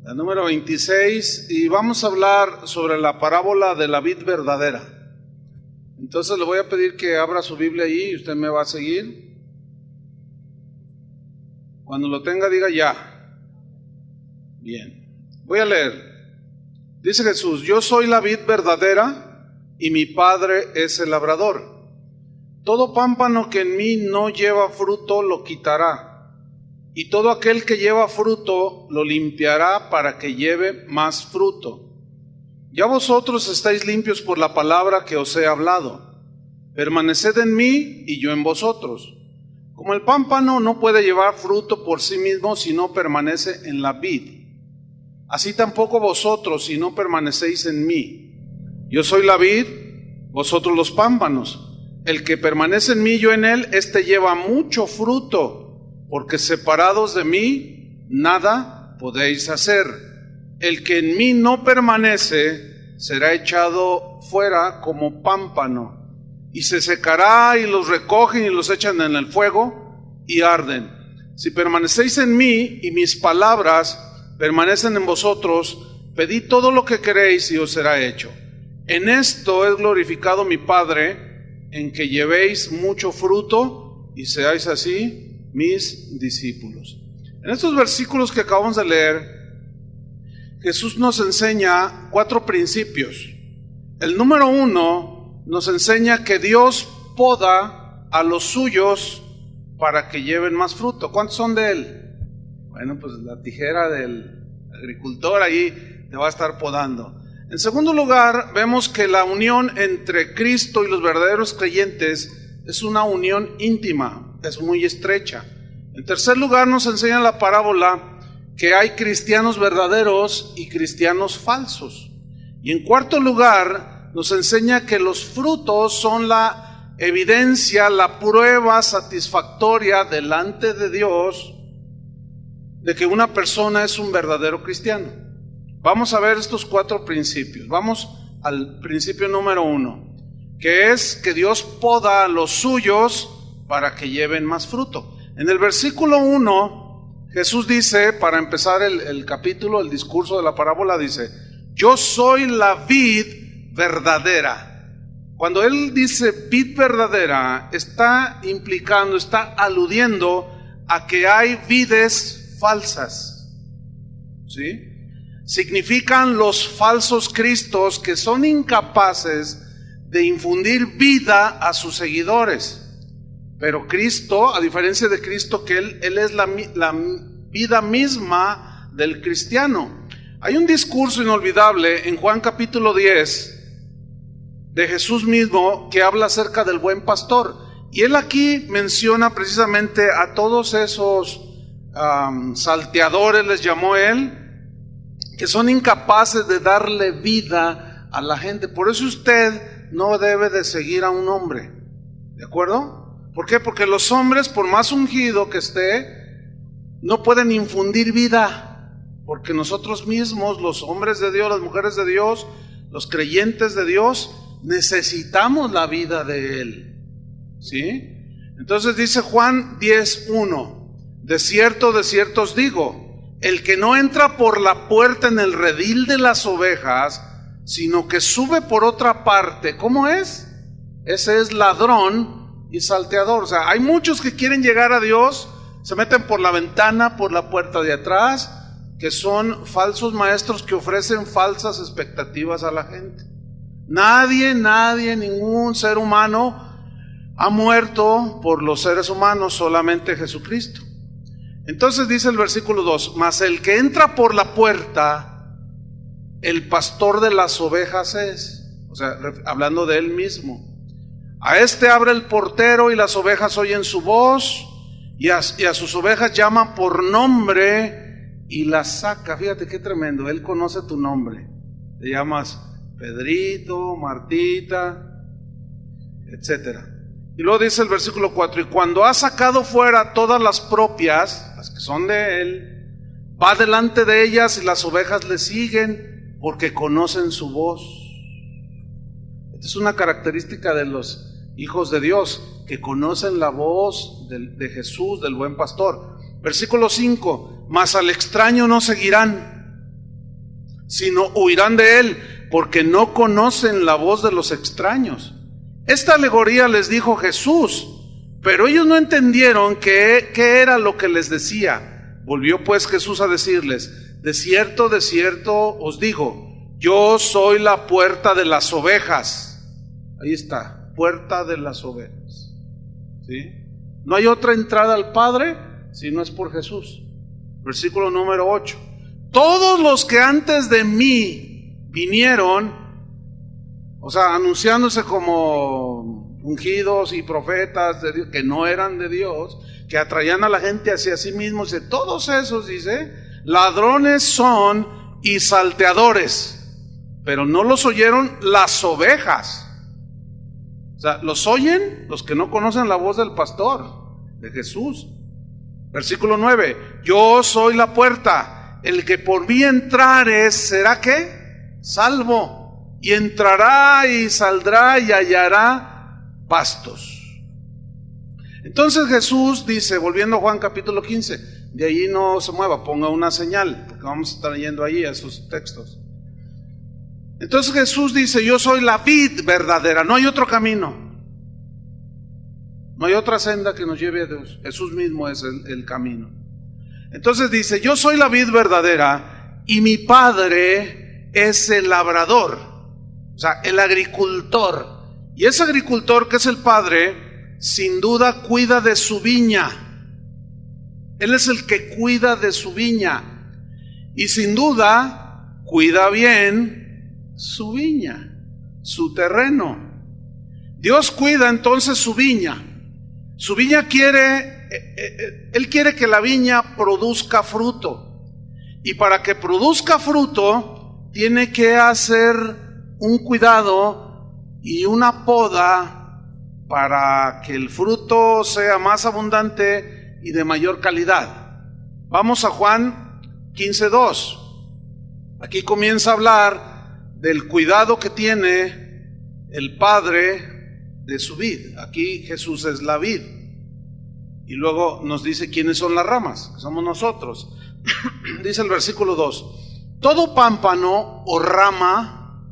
la número 26, y vamos a hablar sobre la parábola de la vid verdadera. Entonces le voy a pedir que abra su Biblia ahí y usted me va a seguir. Cuando lo tenga, diga ya. Bien, voy a leer. Dice Jesús: yo soy la vid verdadera y mi Padre es el labrador. Todo pámpano que en mí no lleva fruto lo quitará, y todo aquel que lleva fruto lo limpiará para que lleve más fruto. Ya vosotros estáis limpios por la palabra que os he hablado. Permaneced en mí y yo en vosotros. Como el pámpano no puede llevar fruto por sí mismo si no permanece en la vid, así tampoco vosotros si no permanecéis en mí. Yo soy la vid, vosotros los pámpanos. El que permanece en mí y yo en él, éste lleva mucho fruto, porque separados de mí nada podéis hacer. El que en mí no permanece será echado fuera como pámpano, y se secará, y los recogen y los echan en el fuego y arden. Si permanecéis en mí y mis palabras permanecen en vosotros, pedid todo lo que queréis y os será hecho. En esto es glorificado mi Padre, en que llevéis mucho fruto y seáis así mis discípulos. En estos versículos que acabamos de leer, Jesús nos enseña 4 principios. El número 1 nos enseña que Dios poda a los suyos para que lleven más fruto. ¿Cuántos son de Él? Bueno, pues la tijera del agricultor ahí te va a estar podando. En segundo lugar, vemos que la unión entre Cristo y los verdaderos creyentes es una unión íntima, es muy estrecha. En tercer lugar, nos enseña la parábola que hay cristianos verdaderos y cristianos falsos. Y en cuarto lugar, nos enseña que los frutos son la evidencia, la prueba satisfactoria delante de Dios de que una persona es un verdadero cristiano. Vamos a ver estos 4 principios. Vamos al principio número 1, que es que Dios poda a los suyos para que lleven más fruto. En el versículo 1, Jesús dice, para empezar el capítulo, el discurso de la parábola, dice: yo soy la vid verdadera. Cuando Él dice vid verdadera, está implicando, está aludiendo a que hay vides falsas, ¿sí? Significan los falsos cristos que son incapaces de infundir vida a sus seguidores. Pero Cristo, a diferencia de Cristo, que Él es la vida misma del cristiano. Hay un discurso inolvidable en Juan capítulo 10 de Jesús mismo que habla acerca del buen pastor. Y Él aquí menciona precisamente a todos esos salteadores, les llamó Él, que son incapaces de darle vida a la gente. Por eso usted no debe de seguir a un hombre, ¿de acuerdo? ¿Por qué? Porque los hombres, por más ungido que esté, no pueden infundir vida, porque nosotros mismos, los hombres de Dios, las mujeres de Dios, los creyentes de Dios, necesitamos la vida de Él, ¿sí? Entonces dice Juan 10:1: de cierto os digo, el que no entra por la puerta en el redil de las ovejas, sino que sube por otra parte, ¿cómo es? Ese es ladrón y salteador. O sea, hay muchos que quieren llegar a Dios, se meten por la ventana, por la puerta de atrás, que son falsos maestros que ofrecen falsas expectativas a la gente. Nadie, ningún ser humano ha muerto por los seres humanos, solamente Jesucristo. Entonces dice el versículo 2: mas el que entra por la puerta, el pastor de las ovejas es. O sea, hablando de Él mismo. A este abre el portero y las ovejas oyen su voz, y a sus ovejas llaman por nombre y las saca. Fíjate qué tremendo, Él conoce tu nombre. Te llamas Pedrito, Martita, etcétera. Y luego dice el versículo 4: y cuando ha sacado fuera todas las propias, las que son de Él, va delante de ellas y las ovejas le siguen porque conocen su voz. Esta es una característica de los hijos de Dios, que conocen la voz de Jesús, del buen pastor. Versículo 5: mas al extraño no seguirán, sino huirán de él, porque no conocen la voz de los extraños. Esta alegoría les dijo Jesús, pero ellos no entendieron qué era lo que les decía. Volvió pues Jesús a decirles: de cierto os digo, yo soy la puerta de las ovejas. Ahí está, puerta de las ovejas. ¿Sí? No hay otra entrada al Padre si no es por Jesús. Versículo número 8. Todos los que antes de mí vinieron, o sea, anunciándose como ungidos y profetas de Dios, que no eran de Dios, que atraían a la gente hacia sí mismos, de todos esos, dice, ladrones son y salteadores, pero no los oyeron las ovejas. O sea, los oyen los que no conocen la voz del pastor, de Jesús. Versículo 9, yo soy la puerta, el que por mí entrare, ¿será qué? Salvo, y entrará y saldrá y hallará pastos. Entonces Jesús dice, volviendo a Juan capítulo 15, de ahí no se mueva, ponga una señal, porque vamos a estar yendo ahí a esos textos. Entonces Jesús dice, yo soy la vid verdadera, no hay otro camino. No hay otra senda que nos lleve a Dios. Jesús mismo es el camino. Entonces dice, yo soy la vid verdadera y mi Padre es el labrador, o sea, el agricultor. Y ese agricultor que es el Padre, sin duda cuida de su viña. Él es el que cuida de su viña. Y sin duda cuida bien su viña, su terreno. Dios cuida entonces su viña. Su viña Él quiere que la viña produzca fruto. Y para que produzca fruto, tiene que hacer un cuidado y una poda para que el fruto sea más abundante y de mayor calidad. Vamos a Juan 15:2. Aquí comienza a hablar del cuidado que tiene el Padre de su vid. Aquí Jesús es la vid. Y luego nos dice quiénes son las ramas, que somos nosotros. Dice el versículo 2: todo pámpano o rama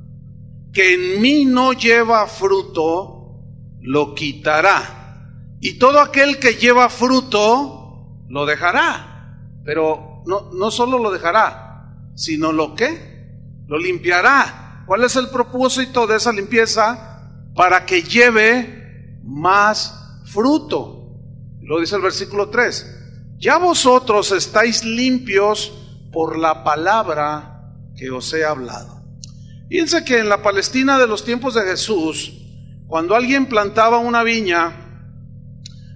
que en mí no lleva fruto, lo quitará. Y todo aquel que lleva fruto, lo dejará. Pero no solo lo dejará, sino lo limpiará. ¿Cuál es el propósito de esa limpieza? Para que lleve más fruto. Lo dice el versículo 3. Ya vosotros estáis limpios por la palabra que os he hablado. Fíjense que en la Palestina de los tiempos de Jesús, cuando alguien plantaba una viña,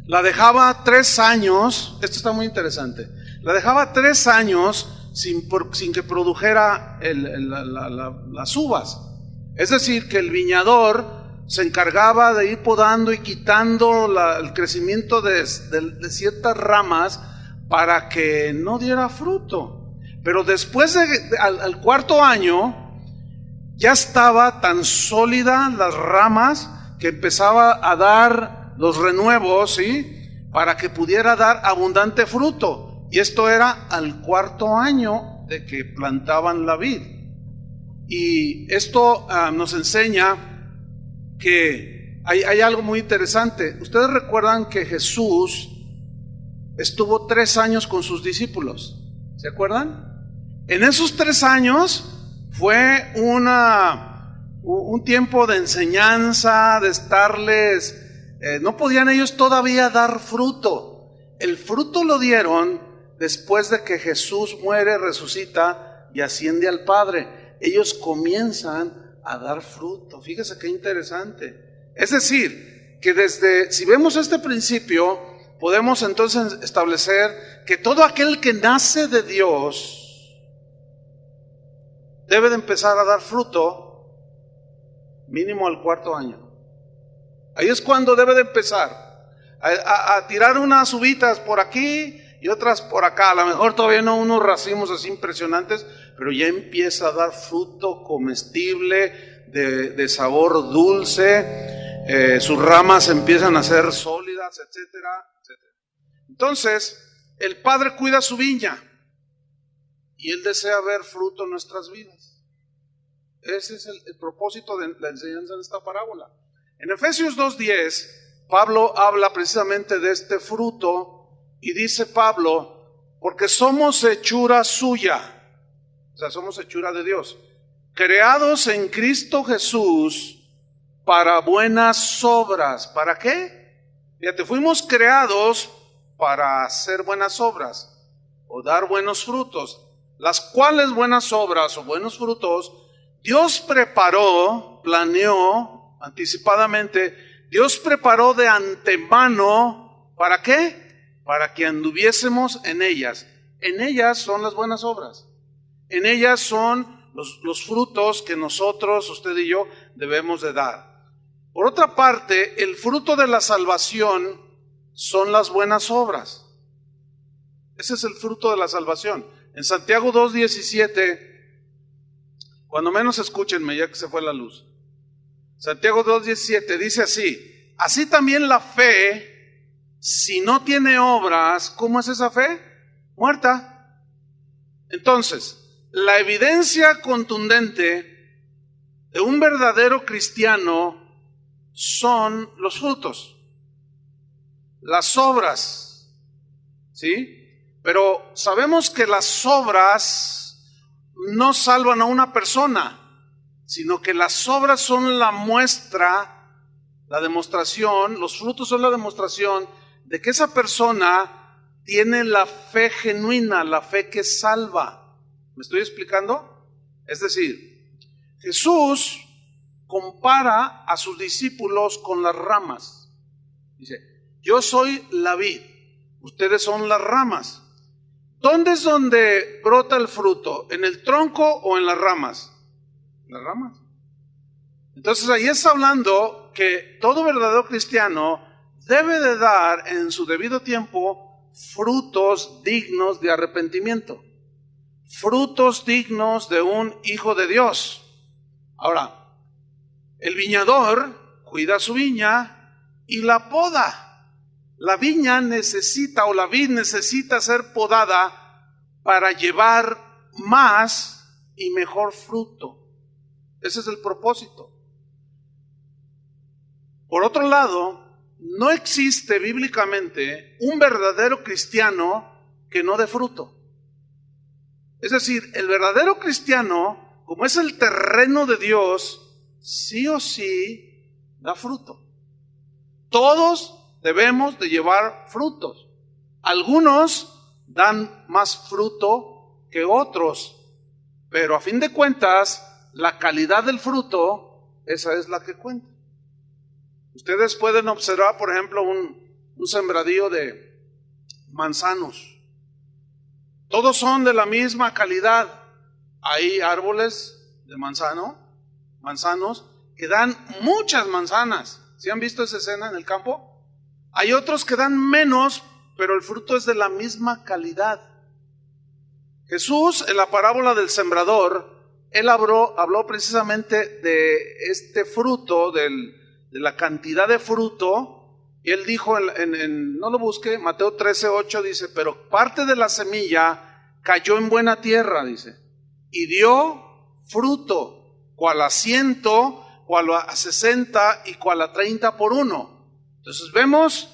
la dejaba 3 años, esto está muy interesante, la dejaba 3 años sin que produjera las uvas. Es decir, que el viñador se encargaba de ir podando y quitando el crecimiento de ciertas ramas para que no diera fruto. Pero después al 4.º año ya estaba tan sólida las ramas que empezaba a dar los renuevos, ¿sí? Para que pudiera dar abundante fruto. Y esto era al 4.º año de que plantaban la vid. Y esto nos enseña que hay algo muy interesante. Ustedes recuerdan que Jesús estuvo 3 años con sus discípulos, ¿se acuerdan? En esos 3 años fue un tiempo de enseñanza, de estarles, no podían ellos todavía dar fruto. El fruto lo dieron después de que Jesús muere, resucita y asciende al Padre. Ellos comienzan a dar fruto. Fíjese qué interesante. Es decir, que si vemos este principio, podemos entonces establecer que todo aquel que nace de Dios debe de empezar a dar fruto mínimo al 4.º año. Ahí es cuando debe de empezar a tirar unas uvitas por aquí y otras por acá. A lo mejor todavía no unos racimos así impresionantes, pero ya empieza a dar fruto comestible, de sabor dulce, sus ramas empiezan a ser sólidas, etcétera, etcétera. Entonces, el Padre cuida su viña y Él desea ver fruto en nuestras vidas. Ese es el propósito de la enseñanza de esta parábola. En Efesios 2:10, Pablo habla precisamente de este fruto y dice Pablo, porque somos hechura suya, o sea, somos hechura de Dios, creados en Cristo Jesús para buenas obras. ¿Para qué? Fíjate, fuimos creados para hacer buenas obras o dar buenos frutos, las cuales buenas obras o buenos frutos Dios preparó, planeó anticipadamente, Dios preparó de antemano. ¿Para qué? Para que anduviésemos en ellas. En ellas son las buenas obras. En ellas son los frutos que nosotros, usted y yo, debemos de dar. Por otra parte, el fruto de la salvación son las buenas obras. Ese es el fruto de la salvación. En Santiago 2:17, cuando menos escúchenme ya que se fue la luz. Santiago 2:17 dice así: así también la fe, si no tiene obras, ¿cómo es esa fe? Muerta. Entonces, la evidencia contundente de un verdadero cristiano son los frutos, las obras, ¿sí? Pero sabemos que las obras no salvan a una persona, sino que las obras son la muestra, la demostración, los frutos son la demostración de que esa persona tiene la fe genuina, la fe que salva. ¿Me estoy explicando? Es decir, Jesús compara a sus discípulos con las ramas. Dice, yo soy la vid, ustedes son las ramas. ¿Dónde es donde brota el fruto? ¿En el tronco o en las ramas? En las ramas. Entonces ahí está hablando que todo verdadero cristiano debe de dar en su debido tiempo frutos dignos de arrepentimiento, frutos dignos de un hijo de Dios. Ahora, el viñador cuida su viña y la poda. La viña necesita, o la vid necesita ser podada para llevar más y mejor fruto. Ese es el propósito. Por otro lado, no existe bíblicamente un verdadero cristiano que no dé fruto. Es decir, el verdadero cristiano, como es el terreno de Dios, sí o sí da fruto. Todos debemos de llevar frutos. Algunos dan más fruto que otros, pero a fin de cuentas, la calidad del fruto, esa es la que cuenta. Ustedes pueden observar, por ejemplo, un sembradío de manzanos. Todos son de la misma calidad. Hay árboles de manzanos que dan muchas manzanas. ¿Sí han visto esa escena en el campo? Hay otros que dan menos, pero el fruto es de la misma calidad. Jesús, en la parábola del sembrador, él habló precisamente de este fruto, de la cantidad de fruto, y él dijo, no lo busque, Mateo 13:8 dice, pero parte de la semilla cayó en buena tierra, dice, y dio fruto, cual a 100, cual a 60 y cual a 30 por uno. Entonces vemos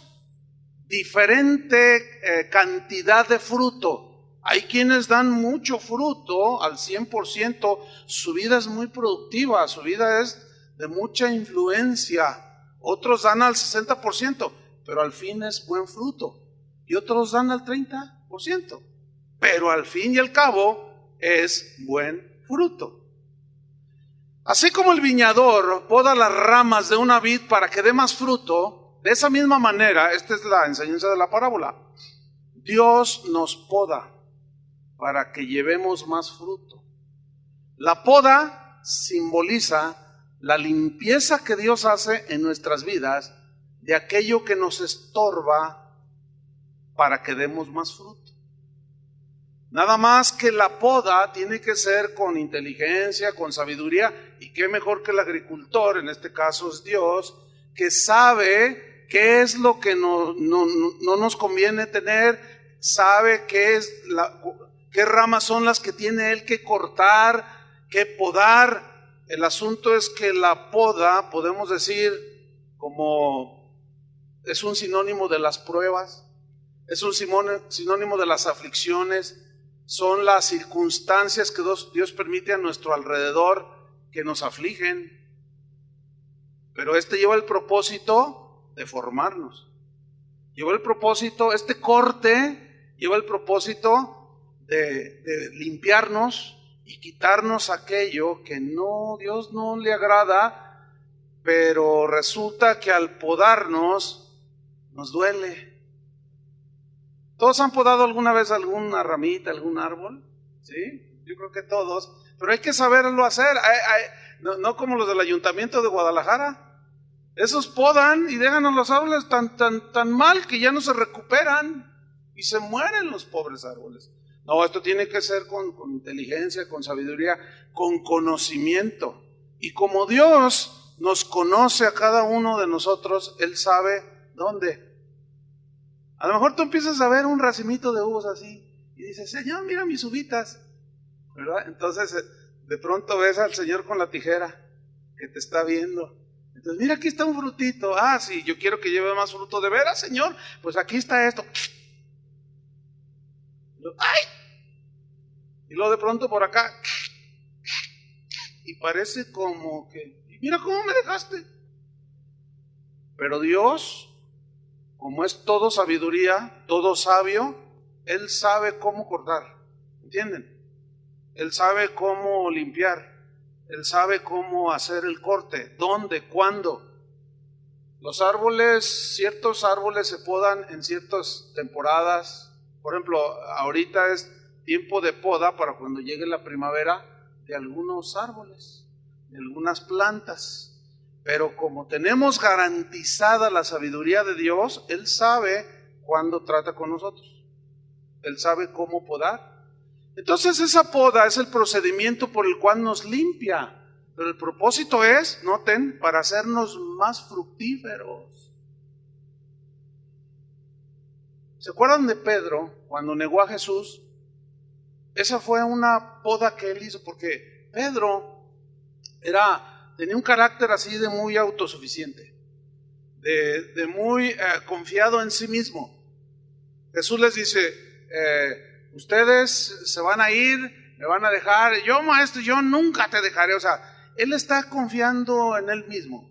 diferente cantidad de fruto. Hay quienes dan mucho fruto al 100%, su vida es muy productiva, su vida es de mucha influencia. Otros dan al 60%, pero al fin es buen fruto. Y otros dan al 30%, pero al fin y al cabo es buen fruto. Así como el viñador poda las ramas de una vid para que dé más fruto, de esa misma manera, esta es la enseñanza de la parábola, Dios nos poda para que llevemos más fruto. La poda simboliza la limpieza que Dios hace en nuestras vidas de aquello que nos estorba para que demos más fruto. Nada más que la poda tiene que ser con inteligencia, con sabiduría, y qué mejor que el agricultor, en este caso es Dios, que sabe qué es lo que no nos conviene tener, sabe qué ramas son las que tiene él que cortar, que podar, el asunto es que la poda, podemos decir, como es un sinónimo de las pruebas, es un sinónimo de las aflicciones, son las circunstancias que Dios permite a nuestro alrededor que nos afligen. Pero lleva el propósito de formarnos. Lleva el propósito, este corte lleva el propósito de limpiarnos y quitarnos aquello que Dios no le agrada, pero resulta que al podarnos nos duele. ¿Todos han podado alguna vez alguna ramita, algún árbol? ¿Sí? Yo creo que todos, pero hay que saberlo hacer. No como los del Ayuntamiento de Guadalajara. Esos podan y dejan a los árboles tan mal que ya no se recuperan y se mueren los pobres árboles. No, esto tiene que ser con inteligencia, con sabiduría, con conocimiento. Y como Dios nos conoce a cada uno de nosotros, Él sabe dónde. A lo mejor tú empiezas a ver un racimito de uvas así y dices, Señor, mira mis uvitas, ¿verdad? Entonces de pronto ves al Señor con la tijera que te está viendo. Entonces, mira, aquí está un frutito. Ah, sí, yo quiero que lleve más fruto. ¿De veras, Señor? Pues aquí está esto. ¡Ay! Y luego de pronto por acá. Y parece como que, mira cómo me dejaste. Pero Dios, como es todo sabiduría, todo sabio, Él sabe cómo cortar. ¿Entienden? Él sabe cómo limpiar. Él sabe cómo hacer el corte, dónde, cuándo. Los árboles, ciertos árboles se podan en ciertas temporadas. Por ejemplo, ahorita es tiempo de poda para cuando llegue la primavera de algunos árboles, de algunas plantas. Pero como tenemos garantizada la sabiduría de Dios, Él sabe cuándo trata con nosotros. Él sabe cómo podar. Entonces esa poda es el procedimiento por el cual nos limpia, pero el propósito es, noten, para hacernos más fructíferos. ¿Se acuerdan de Pedro cuando negó a Jesús? Esa fue una poda que él hizo, porque Pedro tenía un carácter así de muy autosuficiente, de muy confiado en sí mismo. Jesús les dice, ustedes se van a ir, me van a dejar, yo maestro, yo nunca te dejaré. O sea, él está confiando en él mismo.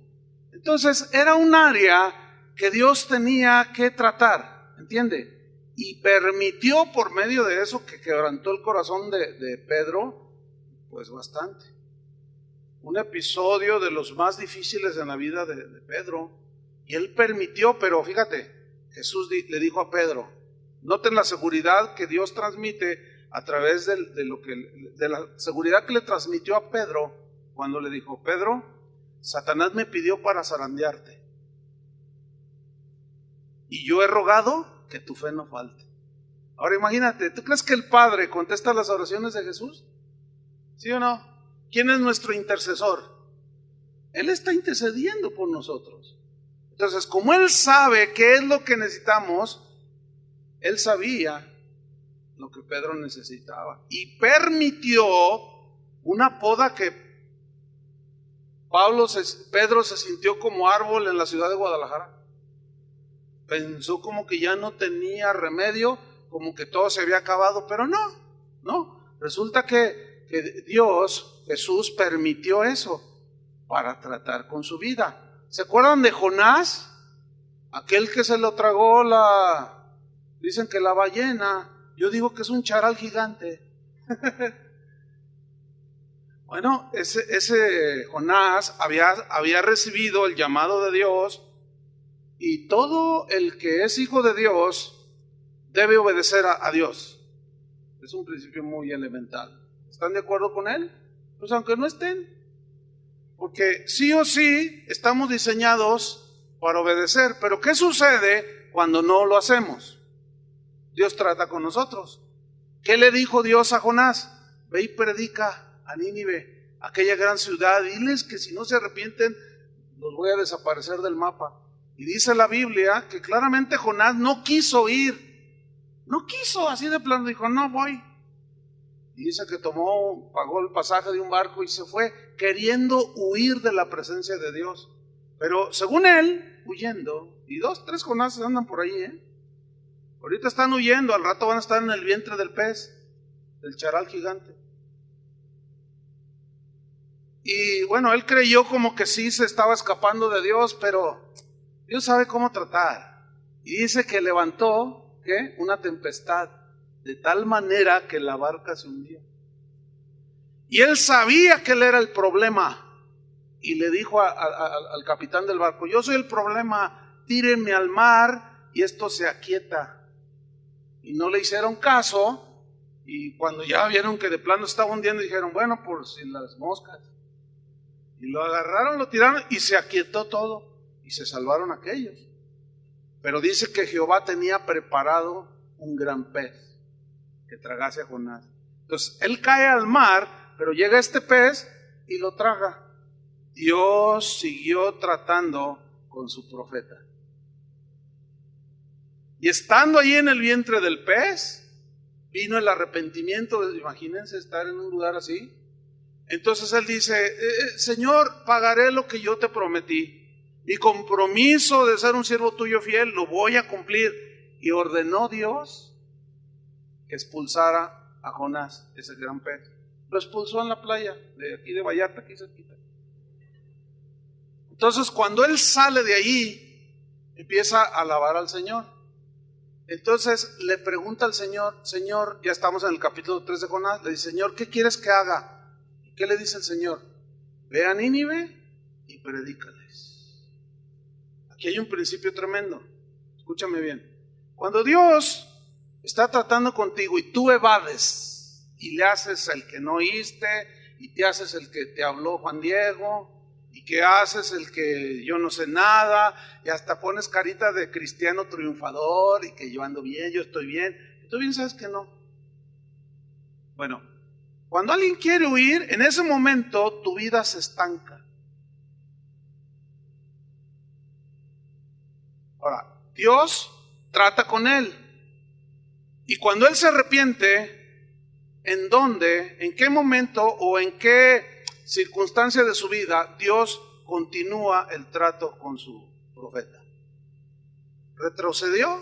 Entonces era un área que Dios tenía que tratar, ¿entiende? Y permitió por medio de eso que quebrantó el corazón de Pedro, pues bastante. Un episodio de los más difíciles en la vida de Pedro. Y él permitió, pero fíjate, Jesús le dijo a Pedro, noten la seguridad que Dios transmite a través de la seguridad que le transmitió a Pedro cuando le dijo, Pedro, Satanás me pidió para zarandearte y yo he rogado que tu fe no falte. Ahora imagínate, ¿tú crees que el Padre contesta las oraciones de Jesús? ¿Sí o no? ¿Quién es nuestro intercesor? Él está intercediendo por nosotros. Entonces, como Él sabe qué es lo que necesitamos, Él sabía lo que Pedro necesitaba y permitió una poda que Pedro se sintió como árbol en la ciudad de Guadalajara. Pensó como que ya no tenía remedio, como que todo se había acabado, pero no. Resulta que Jesús permitió eso para tratar con su vida. ¿Se acuerdan de Jonás? Aquel que se lo tragó dicen que la ballena, yo digo que es un charal gigante. Bueno, ese Jonás había recibido el llamado de Dios, y todo el que es hijo de Dios debe obedecer a Dios. Es un principio muy elemental. ¿Están de acuerdo con él? Pues aunque no estén, porque sí o sí estamos diseñados para obedecer. Pero ¿qué sucede cuando no lo hacemos? Dios trata con nosotros. ¿Qué le dijo Dios a Jonás? Ve y predica a Nínive, aquella gran ciudad, diles que si no se arrepienten los voy a desaparecer del mapa. Y dice la Biblia que claramente Jonás no quiso ir, no quiso, así de plano dijo, no voy. Y dice que pagó el pasaje de un barco y se fue queriendo huir de la presencia de Dios. Pero según él, huyendo, y 2, 3 Jonases andan por ahí, ahorita están huyendo, al rato van a estar en el vientre del pez, del charal gigante. Y bueno, él creyó como que sí se estaba escapando de Dios, pero Dios sabe cómo tratar. Y dice que levantó, ¿qué? Una tempestad, de tal manera que la barca se hundía. Y él sabía que él era el problema. Y le dijo al capitán del barco: yo soy el problema, tírenme al mar y esto se aquieta. Y no le hicieron caso. Y cuando ya vieron que de plano estaba hundiendo, dijeron: bueno, por si las moscas. Y lo agarraron, lo tiraron y se aquietó todo. Y se salvaron aquellos. Pero dice que Jehová tenía preparado un gran pez que tragase a Jonás. Entonces él cae al mar, pero llega este pez y lo traga. Dios siguió tratando con su profeta. Y estando ahí en el vientre del pez, vino el arrepentimiento. Imagínense estar en un lugar así. Entonces él dice: Señor, pagaré lo que yo te prometí. Mi compromiso de ser un siervo tuyo fiel lo voy a cumplir. Y ordenó Dios que expulsara a Jonás, ese gran pez. Lo expulsó en la playa de aquí de Vallarta, aquí cerquita. Entonces cuando él sale de ahí, empieza a alabar al Señor. Entonces le pregunta al Señor: Señor, ya estamos en el capítulo 3 de Jonás, le dice: Señor, ¿qué quieres que haga? ¿Y qué le dice el Señor? Ve a Nínive y predícales. Aquí hay un principio tremendo, escúchame bien. Cuando Dios está tratando contigo y tú evades y le haces el que no oíste, y te haces el que te habló Juan Diego, y que haces el que yo no sé nada, y hasta pones carita de cristiano triunfador, y que yo ando bien, yo estoy bien, y tú bien sabes que no. Bueno, cuando alguien quiere huir, en ese momento tu vida se estanca. Ahora, Dios trata con él. Y cuando él se arrepiente, ¿en dónde, en qué momento o en qué circunstancia de su vida Dios continúa el trato con su profeta? ¿Retrocedió?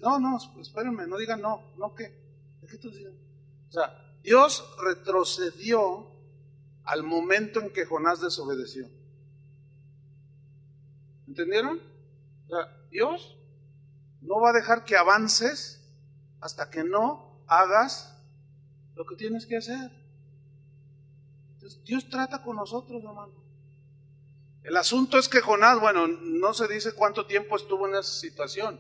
No, espérenme, no digan no, ¿qué? ¿De qué estás diciendo? O sea, Dios retrocedió al momento en que Jonás desobedeció. ¿Entendieron? O sea, Dios no va a dejar que avances hasta que no hagas lo que tienes que hacer. Entonces, Dios trata con nosotros, hermano. El asunto es que Jonás, bueno, no se dice cuánto tiempo estuvo en esa situación,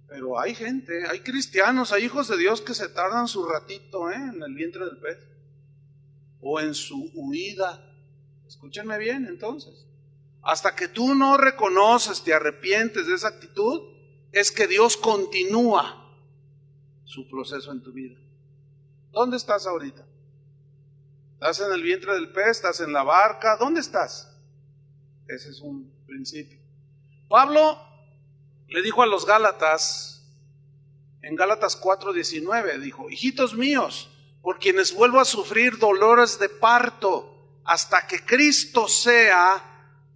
pero hay gente, hay cristianos, hay hijos de Dios que se tardan su ratito en el vientre del pez o en su huida. Escúchenme bien, entonces. Hasta que tú no reconoces, te arrepientes de esa actitud, es que Dios continúa su proceso en tu vida. ¿Dónde estás ahorita? ¿Estás en el vientre del pez? ¿Estás en la barca? ¿Dónde estás? Ese es un principio. Pablo le dijo a los Gálatas, en Gálatas 4:19, dijo: hijitos míos, por quienes vuelvo a sufrir dolores de parto, hasta que Cristo sea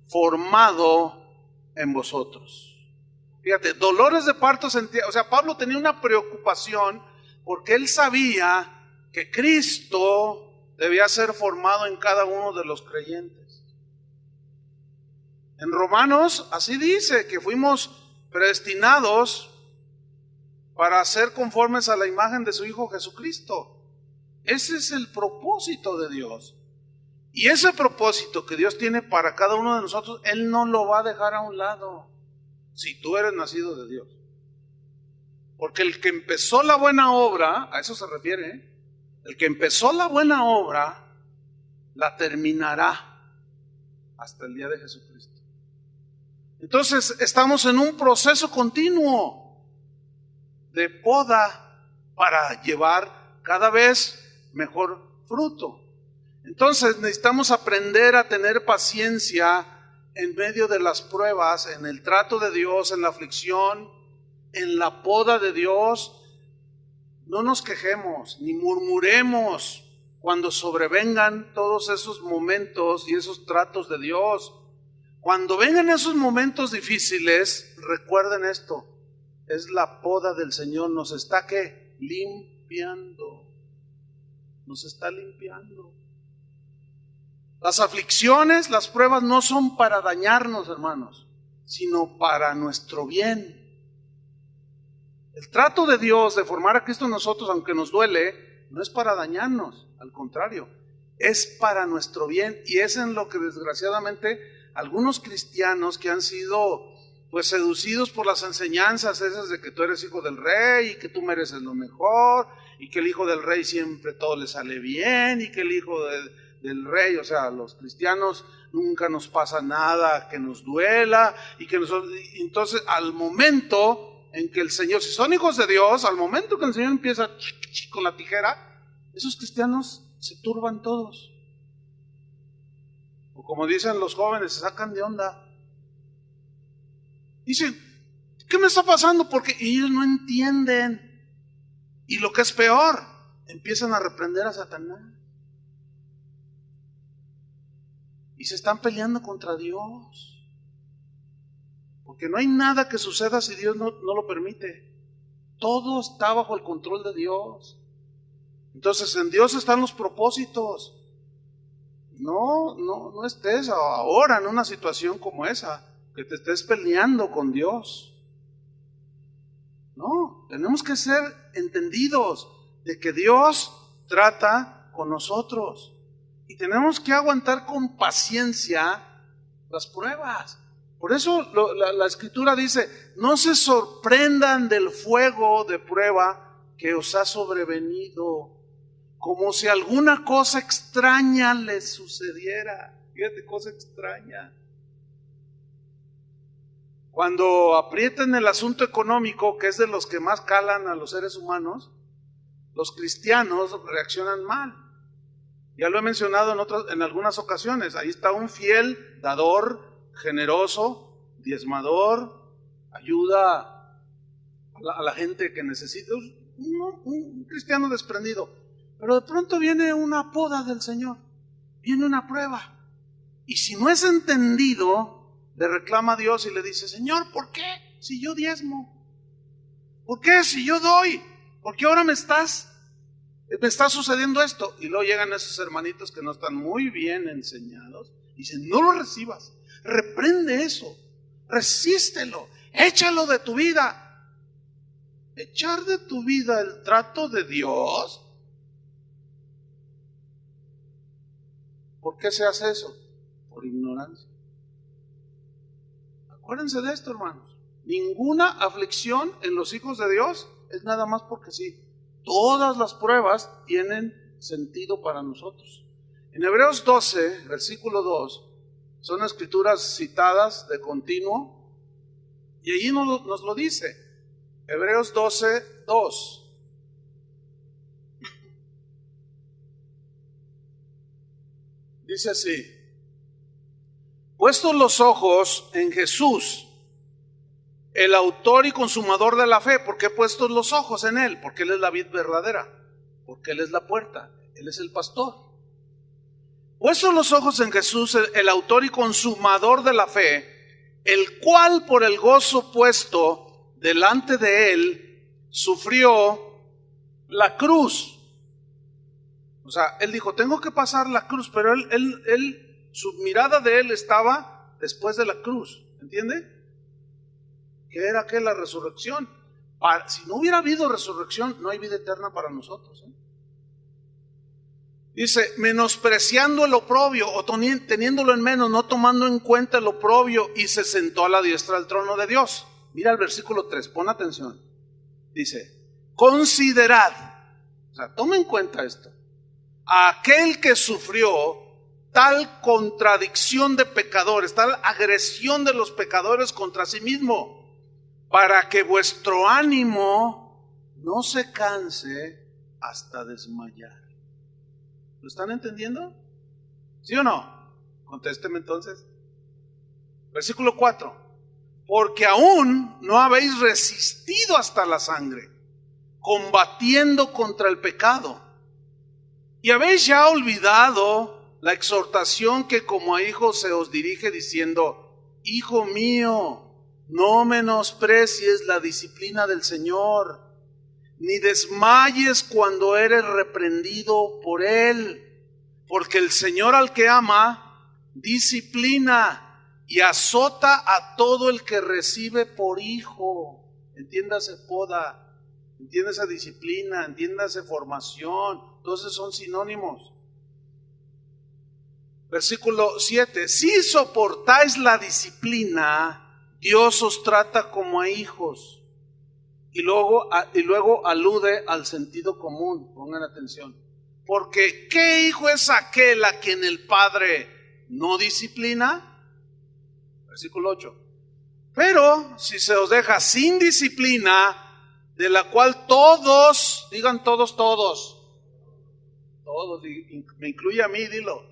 formado en vosotros. Fíjate, dolores de parto sentía, o sea, Pablo tenía una preocupación porque él sabía que Cristo debía ser formado en cada uno de los creyentes. En Romanos así dice que fuimos predestinados para ser conformes a la imagen de su Hijo Jesucristo. Ese es el propósito de Dios. Y ese propósito que Dios tiene para cada uno de nosotros, Él no lo va a dejar a un lado si tú eres nacido de Dios. Porque el que empezó la buena obra, a eso se refiere, el que empezó la buena obra, la terminará hasta el día de Jesucristo. Entonces estamos en un proceso continuo de poda para llevar cada vez mejor fruto. Entonces necesitamos aprender a tener paciencia en medio de las pruebas, en el trato de Dios, en la aflicción, en la poda de Dios. no nos quejemos ni murmuremos cuando sobrevengan todos esos momentos y esos tratos de Dios. Cuando vengan esos momentos difíciles, recuerden esto: es la poda del Señor. Nos está ¿qué? Limpiando. Nos está limpiando. Las aflicciones, las pruebas no son para dañarnos, hermanos, sino para nuestro bien. El trato de Dios de formar a Cristo en nosotros, aunque nos duele, no es para dañarnos, al contrario, es para nuestro bien. Y es en lo que desgraciadamente algunos cristianos que han sido pues seducidos por las enseñanzas esas de que tú eres hijo del rey y que tú mereces lo mejor y que el hijo del rey siempre todo le sale bien y que el hijo del rey, o sea, los cristianos nunca nos pasa nada que nos duela y que nosotros, entonces al momento en que el Señor, si son hijos de Dios, al momento que el Señor empieza con la tijera, esos cristianos se turban todos. O como dicen los jóvenes, se sacan de onda. Dicen, ¿qué me está pasando? Porque ellos no entienden. Y lo que es peor, empiezan a reprender a Satanás. Y se están peleando contra Dios. Porque no hay nada que suceda si Dios no lo permite. Todo está bajo el control de Dios. Entonces en Dios están los propósitos. No estés ahora en una situación como esa, que te estés peleando con Dios. No, tenemos que ser entendidos de que Dios trata con nosotros. Y tenemos que aguantar con paciencia las pruebas. Por eso la Escritura dice, no se sorprendan del fuego de prueba que os ha sobrevenido, como si alguna cosa extraña les sucediera. Fíjate, cosa extraña. Cuando aprietan el asunto económico, que es de los que más calan a los seres humanos, los cristianos reaccionan mal. Ya lo he mencionado en algunas ocasiones. Ahí está un fiel dador, generoso, diezmador, ayuda a la gente que necesita. Un cristiano desprendido. Pero de pronto viene una poda del Señor, viene una prueba. Y si no es entendido, le reclama a Dios y le dice, Señor, ¿por qué si yo diezmo? ¿Por qué si yo doy? ¿Por qué ahora me está sucediendo esto? Y luego llegan esos hermanitos que no están muy bien enseñados y dicen, no lo recibas, reprende eso, resístelo, échalo de tu vida. Echar de tu vida el trato de Dios. ¿Por qué se hace eso? Por ignorancia. Acuérdense de esto, hermanos. Ninguna aflicción en los hijos de Dios es nada más porque sí. Todas las pruebas tienen sentido para nosotros. En Hebreos 12, versículo 2, son escrituras citadas de continuo y allí nos lo dice. Hebreos 12, 2. Dice así: puestos los ojos en Jesús, el autor y consumador de la fe. ¿Por qué puestos los ojos en Él? Porque Él es la vid verdadera, porque Él es la puerta, Él es el pastor. Puestos los ojos en Jesús, el autor y consumador de la fe, el cual por el gozo puesto delante de Él, sufrió la cruz. O sea, Él dijo, tengo que pasar la cruz, pero su mirada de Él estaba después de la cruz, ¿entiende? Que era que la resurrección. Si no hubiera habido resurrección, no hay vida eterna para nosotros, ¿eh? Dice, menospreciando el oprobio, o teniéndolo en menos, no tomando en cuenta el oprobio, y se sentó a la diestra del trono de Dios. Mira el versículo 3, pon atención. Dice, considerad, o sea, toma en cuenta esto, a aquel que sufrió tal contradicción de pecadores, tal agresión de los pecadores contra sí mismo, para que vuestro ánimo no se canse hasta desmayar. ¿Lo están entendiendo? ¿Sí o no? Contésteme entonces. Versículo 4. Porque aún no habéis resistido hasta la sangre, combatiendo contra el pecado. Y habéis ya olvidado la exhortación que como a hijos se os dirige diciendo: Hijo mío, no menosprecies la disciplina del Señor, ni desmayes cuando eres reprendido por Él, porque el Señor al que ama, disciplina y azota a todo el que recibe por hijo. Entiéndase poda, entiéndase disciplina, entiéndase formación, todos esos son sinónimos. Versículo 7, si soportáis la disciplina, Dios os trata como a hijos. Y luego alude al sentido común, pongan atención. Porque ¿qué hijo es aquel a quien el Padre no disciplina? Versículo 8. Pero si se os deja sin disciplina, de la cual todos, digan todos, me incluye a mí, dilo.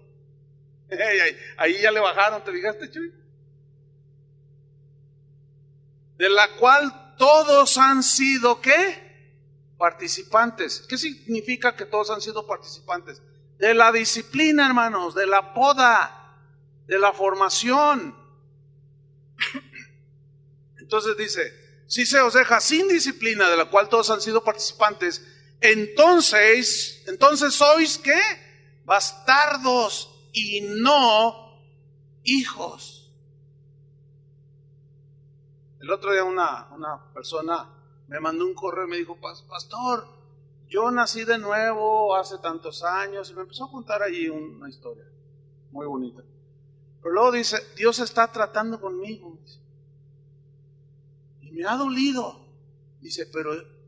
Ahí ya le bajaron, ¿te fijaste, Chuy? De la cual todos han sido, ¿qué? Participantes. ¿Qué significa que todos han sido participantes? De la disciplina, hermanos, de la poda, de la formación. Entonces dice, si se os deja sin disciplina, de la cual todos han sido participantes, entonces sois, ¿qué? Bastardos y no hijos. El otro día una persona me mandó un correo y me dijo: pastor, yo nací de nuevo hace tantos años, y me empezó a contar allí una historia muy bonita. Pero luego dice: Dios está tratando conmigo, y me ha dolido. Dice,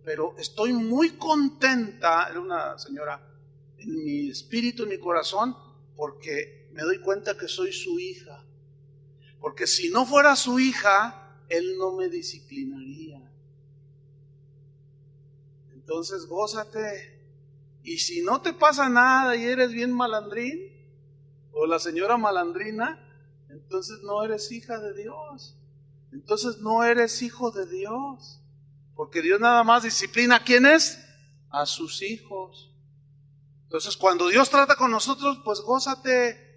pero estoy muy contenta, era una señora, en mi espíritu, en mi corazón, porque me doy cuenta que soy su hija. Porque si no fuera su hija, Él no me disciplinaría. Entonces gózate. Y si no te pasa nada y eres bien malandrín, o la señora malandrina, entonces no eres hija de Dios. Entonces no eres hijo de Dios. Porque Dios nada más disciplina ¿a quiénes? A sus hijos. Entonces cuando Dios trata con nosotros, pues gózate.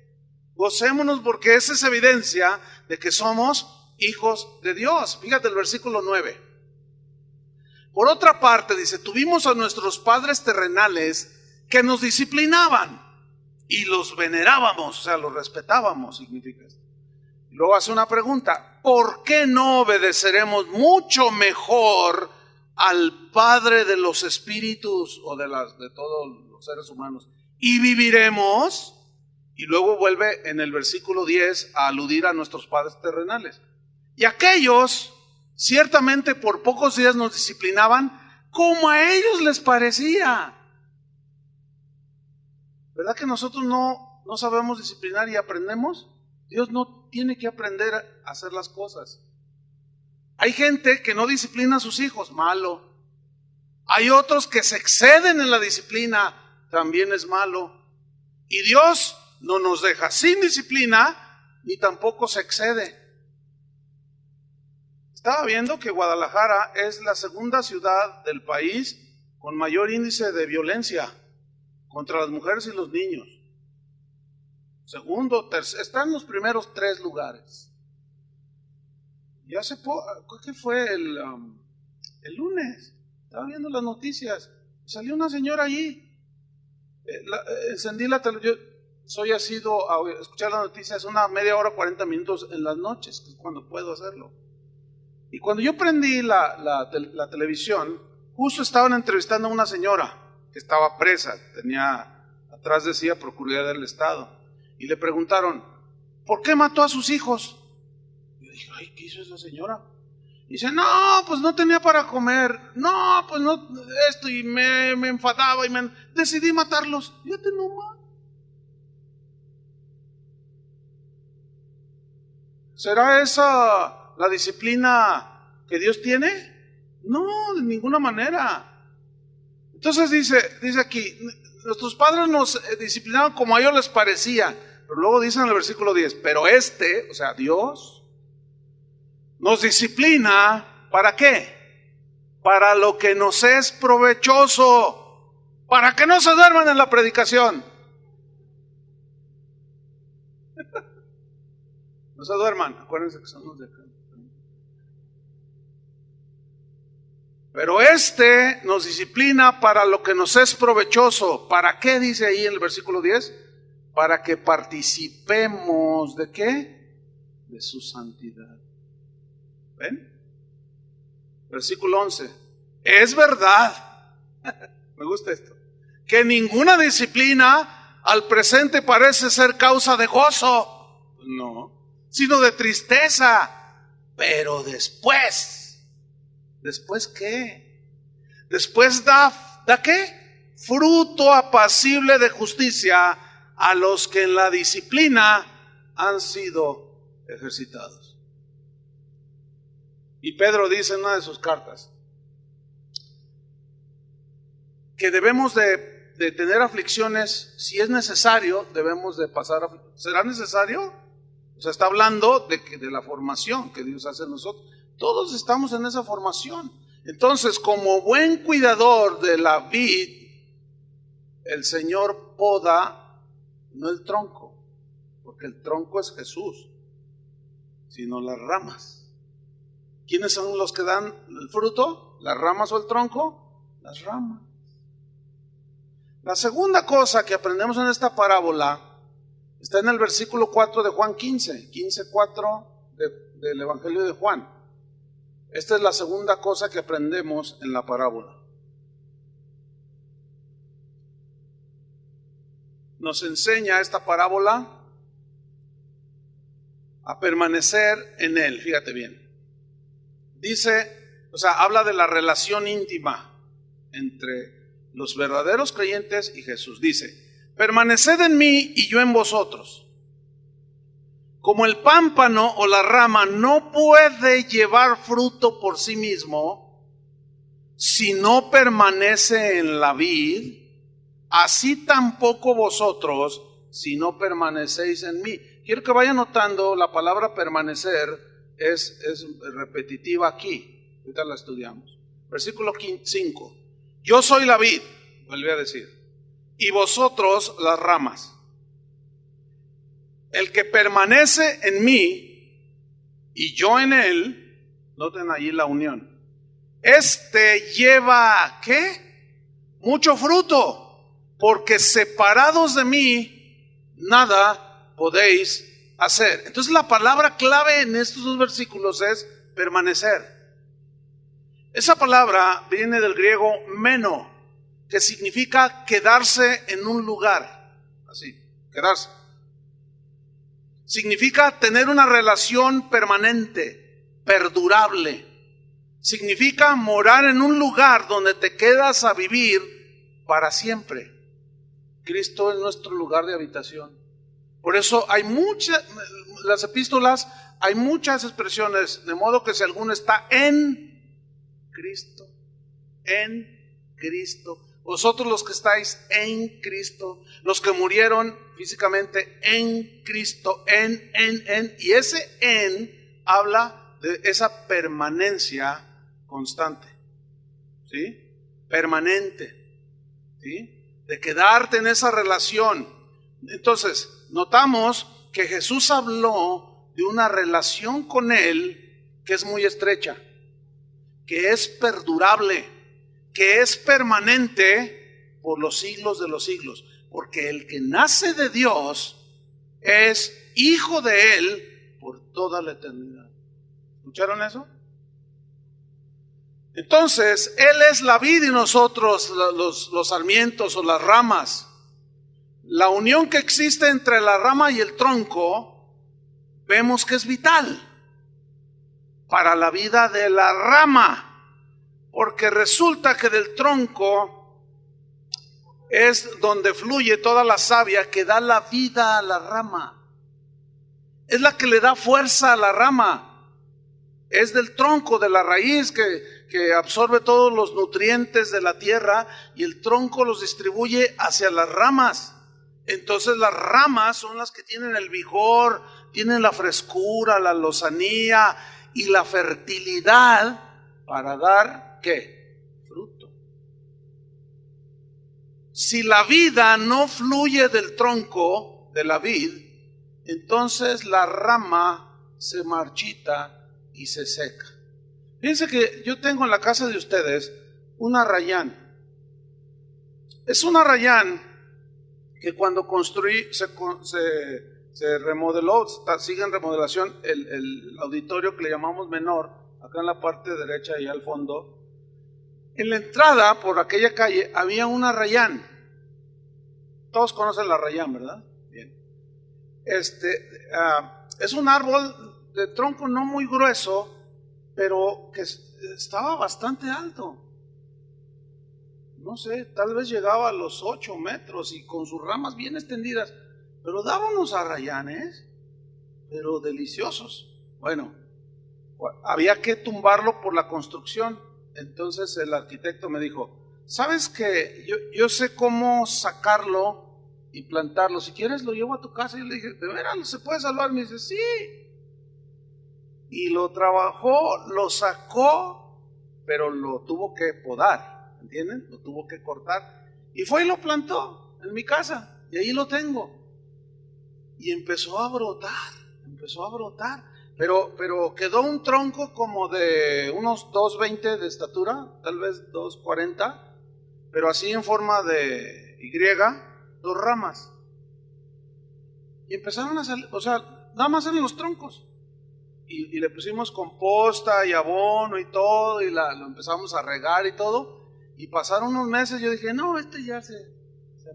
Gocémonos, porque esa es evidencia de que somos hijos de Dios. Fíjate el versículo 9. Por otra parte, dice, tuvimos a nuestros padres terrenales que nos disciplinaban y los venerábamos, o sea, los respetábamos, significa esto. Y luego hace una pregunta: ¿por qué no obedeceremos mucho mejor al Padre de los espíritus, o de todos los seres humanos, y viviremos? Y luego vuelve en el versículo 10 a aludir a nuestros padres terrenales. Y aquellos ciertamente por pocos días nos disciplinaban como a ellos les parecía. ¿Verdad que nosotros no sabemos disciplinar y aprendemos? Dios no tiene que aprender a hacer las cosas. Hay gente que no disciplina a sus hijos, malo. Hay otros que se exceden en la disciplina, también es malo. Y Dios no nos deja sin disciplina, ni tampoco se excede. Estaba viendo que Guadalajara es la segunda ciudad del país con mayor índice de violencia contra las mujeres y los niños. Segundo, tercero, están en los primeros 3 lugares. Y hace poco, ¿qué fue? El lunes, estaba viendo las noticias, salió una señora allí. Encendí la televisión. Soy asiduo a escuchar las noticias una media hora, 40 minutos en las noches, que es cuando puedo hacerlo. Y cuando yo prendí la televisión, justo estaban entrevistando a una señora que estaba presa, atrás decía Procuraduría del Estado, y le preguntaron: ¿por qué mató a sus hijos? Y yo dije: ay, ¿qué hizo esa señora? Y dice: no, pues no tenía para comer, no, pues no, esto, y me enfadaba, y decidí matarlos. Fíjate nomás. ¿Será esa la disciplina que Dios tiene? No, de ninguna manera. Entonces dice aquí, nuestros padres nos disciplinaban como a ellos les parecía. Pero luego dice en el versículo 10, pero o sea, Dios, nos disciplina, ¿para qué? para lo que nos es provechoso, para que no se duerman en la predicación. No se duerman, acuérdense que son los de acá. Pero nos disciplina para lo que nos es provechoso. ¿Para qué? Dice ahí en el versículo 10. Para que participemos ¿de qué? De su santidad. ¿Ven? Versículo 11. Es verdad, me gusta esto, que ninguna disciplina al presente parece ser causa de gozo, no, sino de tristeza. Pero después ¿qué? Después da ¿qué? Fruto apacible de justicia a los que en la disciplina han sido ejercitados. Y Pedro dice en una de sus cartas que debemos de tener aflicciones, si es necesario, debemos de pasar aflicciones. ¿Será necesario? O sea, está hablando de la formación que Dios hace en nosotros. Todos estamos en esa formación. Entonces, como buen cuidador de la vid, el Señor poda, no el tronco, porque el tronco es Jesús, sino las ramas. ¿Quiénes son los que dan el fruto? ¿Las ramas o el tronco? Las ramas. La segunda cosa que aprendemos en esta parábola está en el versículo 4 de Juan 15:4 del Evangelio de Juan. Esta es la segunda cosa que aprendemos en la parábola. Nos enseña esta parábola a permanecer en Él. Fíjate bien. Dice, habla de la relación íntima entre los verdaderos creyentes y Jesús. Dice, permaneced en mí y yo en vosotros. Como el pámpano o la rama no puede llevar fruto por sí mismo si no permanece en la vid, así tampoco vosotros si no permanecéis en mí. Quiero que vayan notando, la palabra permanecer es repetitiva aquí. Ahorita la estudiamos. Versículo 5. Yo soy la vid, vuelve a decir, y vosotros las ramas. El que permanece en mí y yo en él, noten allí la unión. Lleva, ¿qué? Mucho fruto, porque separados de mí, nada podéis hacer. Entonces la palabra clave en estos dos versículos es permanecer. Esa palabra viene del griego meno, que significa quedarse en un lugar. Así, quedarse. Significa tener una relación permanente, perdurable. Significa morar en un lugar donde te quedas a vivir para siempre. Cristo es nuestro lugar de habitación. Por eso hay las epístolas, hay muchas expresiones, de modo que si alguno está en Cristo, vosotros los que estáis en Cristo, los que murieron físicamente en Cristo, y ese en habla de esa permanencia constante, ¿sí? Permanente, ¿sí? De quedarte en esa relación. Entonces, notamos que Jesús habló de una relación con Él que es muy estrecha, que es perdurable, que es permanente por los siglos de los siglos, porque el que nace de Dios es hijo de Él por toda la eternidad. ¿Escucharon eso? Entonces, Él es la vid y nosotros los sarmientos o las ramas. La unión que existe entre la rama y el tronco, vemos que es vital para la vida de la rama. Porque resulta que del tronco es donde fluye toda la savia que da la vida a la rama. Es la que le da fuerza a la rama. Es del tronco, de la raíz que absorbe todos los nutrientes de la tierra y el tronco los distribuye hacia las ramas. Entonces las ramas son las que tienen el vigor, tienen la frescura, la lozanía y la fertilidad para dar ¿qué? Fruto. Si la vida no fluye del tronco de la vid, entonces la rama se marchita y se seca. Fíjense que yo tengo en la casa de ustedes una arrayán. Es una arrayán que cuando construí, se remodeló, sigue en remodelación el auditorio que le llamamos menor, acá en la parte derecha y al fondo. En la entrada por aquella calle había un arrayán. Todos conocen el arrayán, ¿verdad? Bien. Es un árbol de tronco no muy grueso, pero que estaba bastante alto. No sé, tal vez llegaba a los 8 metros y con sus ramas bien extendidas, pero daba unos arrayanes, pero deliciosos. Bueno, había que tumbarlo por la construcción. Entonces el arquitecto me dijo, ¿sabes qué? Yo sé cómo sacarlo y plantarlo. Si quieres lo llevo a tu casa. Y le dije, ¿de veras se puede salvar? Me dice, sí. Y lo trabajó, lo sacó, pero lo tuvo que podar, ¿entienden? Lo tuvo que cortar. Y fue y lo plantó en mi casa. Y ahí lo tengo. Y empezó a brotar. Pero quedó un tronco como de unos 2.20 de estatura, tal vez 2.40, pero así en forma de Y, 2 ramas. Y empezaron a salir, o sea, nada más eran los troncos. Y le pusimos composta y abono y todo, y lo empezamos a regar y todo. Y pasaron unos meses, yo dije, no, ya se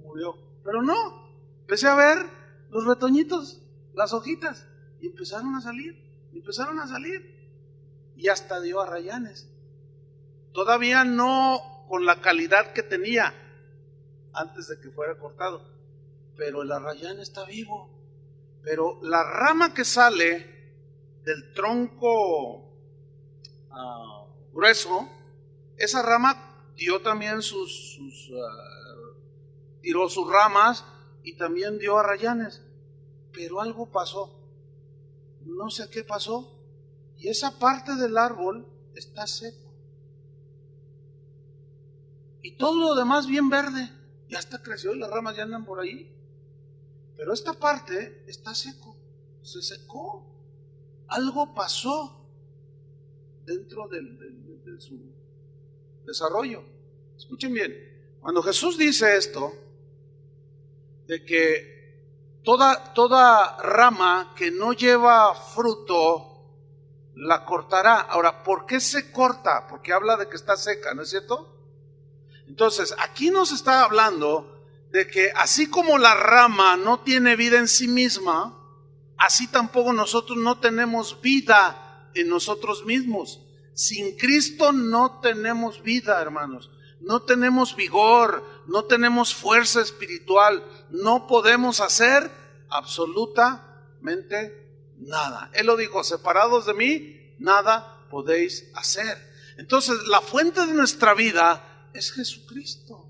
murió. Pero no, empecé a ver los retoñitos, las hojitas, y empezaron a salir. Y hasta dio arrayanes. Todavía no con la calidad que tenía antes de que fuera cortado, pero el arrayán está vivo. Pero la rama que sale del tronco grueso, esa rama dio también tiró sus ramas y también dio arrayanes. Pero algo pasó. No sé qué pasó, y esa parte del árbol está seco. Y todo lo demás bien verde, ya está creció y las ramas ya andan por ahí. Pero esta parte está seco, se secó. Algo pasó dentro de su desarrollo. Escuchen bien, cuando Jesús dice esto, de que toda rama que no lleva fruto, la cortará. Ahora, ¿por qué se corta? Porque habla de que está seca, ¿no es cierto? Entonces, aquí nos está hablando de que así como la rama no tiene vida en sí misma, así tampoco nosotros no tenemos vida en nosotros mismos. Sin Cristo no tenemos vida, hermanos. No tenemos vigor, no tenemos fuerza espiritual, no podemos hacer absolutamente nada. Él lo dijo, separados de mí, nada podéis hacer. Entonces, la fuente de nuestra vida es Jesucristo.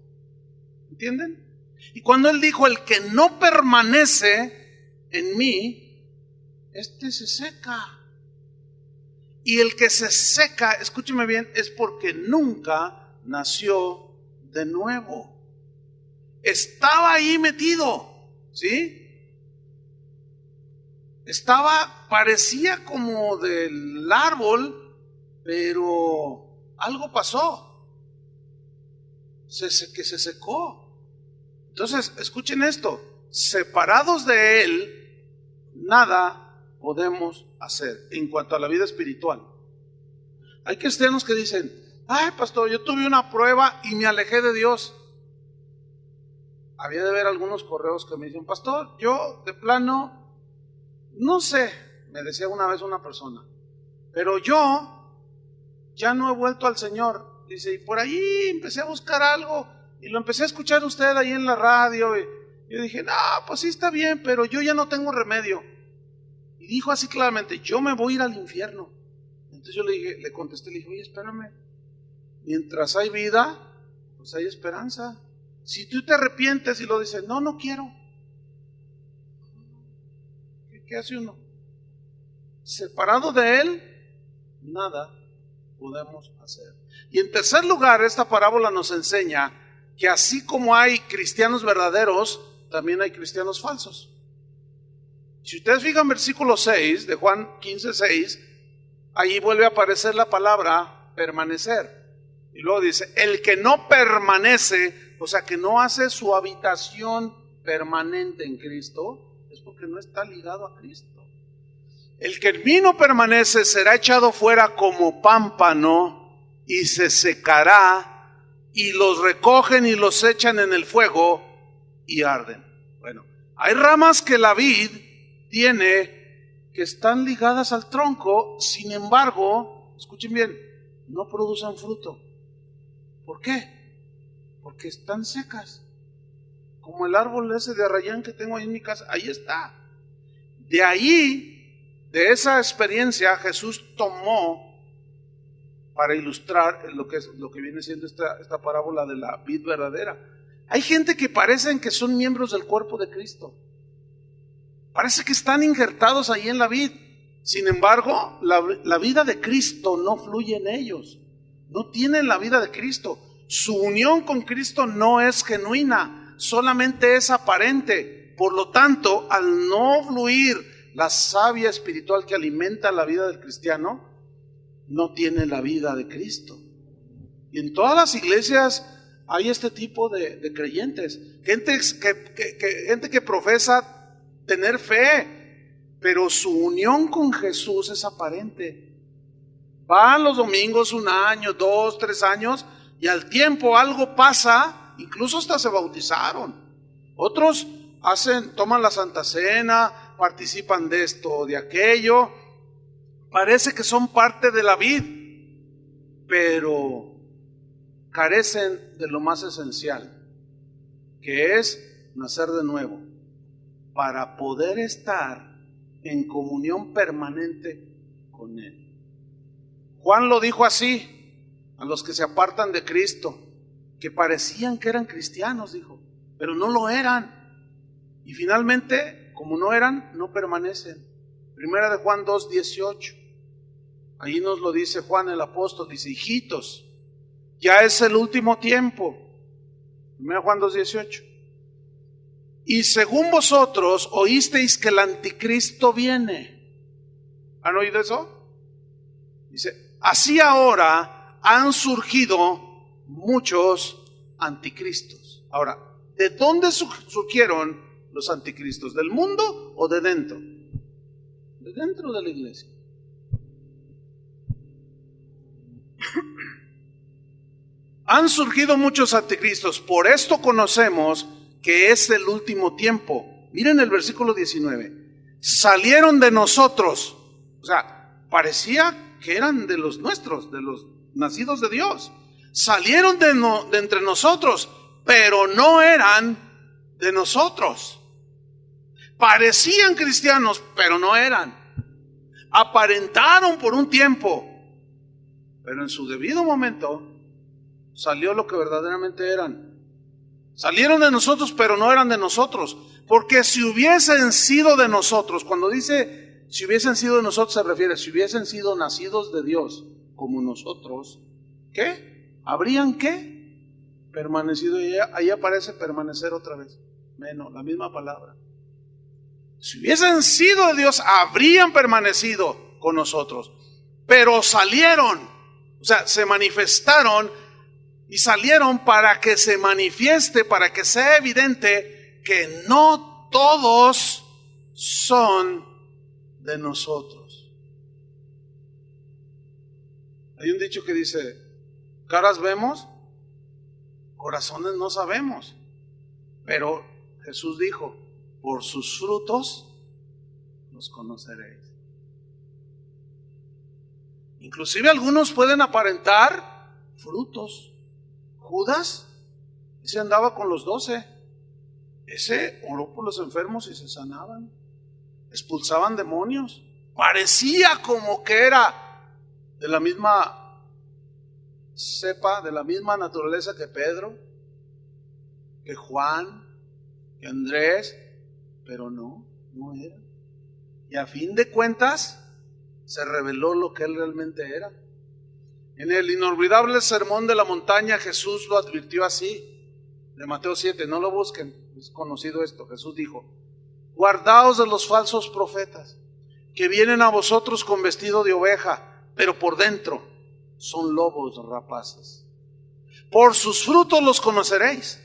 ¿Entienden? Y cuando Él dijo, el que no permanece en mí, este se seca. Y el que se seca, escúcheme bien, es porque nunca nació de nuevo. Estaba ahí metido, ¿sí? Parecía como del árbol, pero algo pasó. Que se secó. Entonces, escuchen esto, separados de Él, nada podemos hacer en cuanto a la vida espiritual. Hay cristianos que dicen, ay pastor, yo tuve una prueba y me alejé de Dios. Había de ver algunos correos que me dicen, pastor, yo de plano, no sé, me decía una vez una persona, pero yo ya no he vuelto al Señor. Dice, y por ahí empecé a buscar algo y lo empecé a escuchar usted ahí en la radio. Y yo dije, no, pues sí está bien, pero yo ya no tengo remedio. Y dijo así claramente, yo me voy a ir al infierno. Entonces yo le contesté, le dije, oye, espérame, mientras hay vida, pues hay esperanza. Si tú te arrepientes y lo dices, no quiero, ¿qué hace uno? Separado de Él, nada podemos hacer. Y en tercer lugar, esta parábola nos enseña que así como hay cristianos verdaderos, también hay cristianos falsos. Si ustedes fijan versículo 6 de Juan 15:6, ahí vuelve a aparecer la palabra permanecer. Y luego dice, el que no permanece, o sea, que no hace su habitación permanente en Cristo, es porque no está ligado a Cristo. El que en mí no permanece será echado fuera como pámpano y se secará, y los recogen y los echan en el fuego y arden. Bueno, hay ramas que la vid tiene que están ligadas al tronco, sin embargo, escuchen bien, no producen fruto. ¿Por qué? Porque están secas. Como el árbol ese de arrayán que tengo ahí en mi casa, ahí está. De ahí, de esa experiencia, Jesús tomó para ilustrar lo que viene siendo esta parábola de la vid verdadera. Hay gente que parecen que son miembros del cuerpo de Cristo. Parece que están injertados ahí en la vid. Sin embargo, la vida de Cristo no fluye en ellos. No tienen la vida de Cristo. Su unión con Cristo no es genuina, solamente es aparente. Por lo tanto, al no fluir la savia espiritual que alimenta la vida del cristiano, no tiene la vida de Cristo. Y en todas las iglesias hay este tipo de creyentes, gente que profesa tener fe, pero su unión con Jesús es aparente. Van los domingos 1 año, 2, 3 años, y al tiempo algo pasa, incluso hasta se bautizaron. Otros toman la Santa Cena, participan de esto o de aquello, parece que son parte de la vid, pero carecen de lo más esencial, que es nacer de nuevo, para poder estar en comunión permanente con Él. Juan lo dijo así a los que se apartan de Cristo, que parecían que eran cristianos, dijo, pero no lo eran. Y finalmente, como no eran, no permanecen. Primera de Juan 2:18. Ahí nos lo dice Juan el apóstol, dice, hijitos, ya es el último tiempo. Primera Juan 2:18. Y según vosotros oísteis que el anticristo viene. ¿Han oído eso? Dice, así ahora han surgido muchos anticristos. Ahora, ¿de dónde surgieron los anticristos? ¿Del mundo o de dentro? De dentro de la iglesia. Han surgido muchos anticristos, por esto conocemos que es el último tiempo. Miren el versículo 19. Salieron de nosotros, o sea, parecía que eran de los nuestros, de los nacidos de Dios. Salieron de entre nosotros, pero no eran de nosotros. Parecían cristianos, pero no eran. Aparentaron por un tiempo, pero en su debido momento salió lo que verdaderamente eran. Salieron de nosotros, pero no eran de nosotros. Porque si hubiesen sido de nosotros, cuando dice si hubiesen sido de nosotros, se refiere si hubiesen sido nacidos de Dios como nosotros, ¿qué? ¿Habrían qué? Permanecido. Y ahí aparece permanecer otra vez. Menos, la misma palabra. Si hubiesen sido de Dios, habrían permanecido con nosotros. Pero salieron, o sea, se manifestaron y salieron para que se manifieste, para que sea evidente que no todos son de nosotros. Hay un dicho que dice, caras vemos, corazones no sabemos. Pero Jesús dijo, por sus frutos los conoceréis. Inclusive algunos pueden aparentar frutos. Judas, ese andaba con los 12. Ese oró por los enfermos y se sanaban. Expulsaban demonios. Parecía como que era de la misma cepa, de la misma naturaleza que Pedro, que Juan, que Andrés, pero no era. Y a fin de cuentas se reveló lo que él realmente era. En el inolvidable sermón de la montaña Jesús lo advirtió así, de Mateo 7, no lo busquen, es conocido esto. Jesús dijo: guardaos de los falsos profetas, que vienen a vosotros con vestido de oveja, pero por dentro son lobos rapaces. Por sus frutos los conoceréis.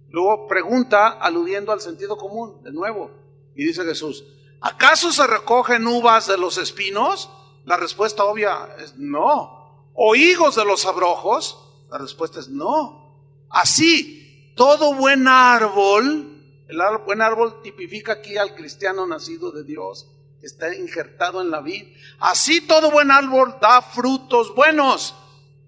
Luego pregunta, aludiendo al sentido común, de nuevo, y dice Jesús: ¿acaso se recogen uvas de los espinos? La respuesta obvia es no. ¿O higos de los abrojos? La respuesta es no. Así, todo buen árbol, buen árbol tipifica aquí al cristiano nacido de Dios, que está injertado en la vid. Así todo buen árbol da frutos buenos,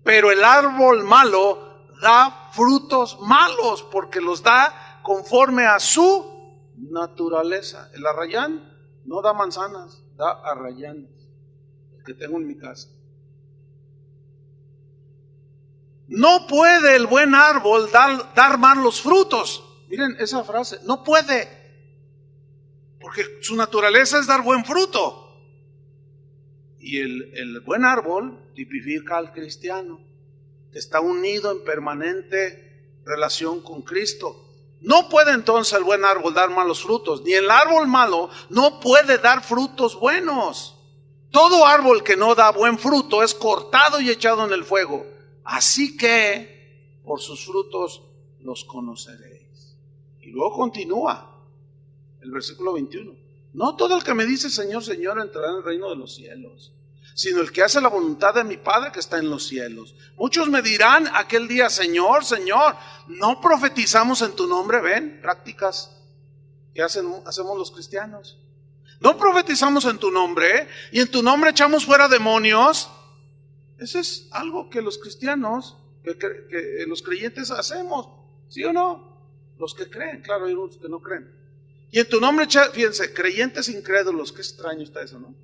pero el árbol malo da frutos malos, porque los da conforme a su naturaleza. El arrayán no da manzanas, da arrayanes, el que tengo en mi casa. No puede el buen árbol dar malos frutos. Miren esa frase, no puede, porque su naturaleza es dar buen fruto. Y el buen árbol tipifica al cristiano, que está unido en permanente relación con Cristo. No puede entonces el buen árbol dar malos frutos, ni el árbol malo no puede dar frutos buenos. Todo árbol que no da buen fruto es cortado y echado en el fuego. Así que por sus frutos los conoceréis. Y luego continúa el versículo 21. No todo el que me dice Señor, Señor entrará en el reino de los cielos, sino el que hace la voluntad de mi Padre que está en los cielos. Muchos me dirán aquel día: Señor, Señor, ¿no profetizamos en tu nombre? Ven, prácticas que hacemos los cristianos. ¿No profetizamos en tu nombre? ¿Y en tu nombre echamos fuera demonios? Eso es algo que los cristianos, que los creyentes hacemos, ¿sí o no? Los que creen, claro, hay unos que no creen. Y en tu nombre, fíjense, creyentes incrédulos, qué extraño está eso, ¿no?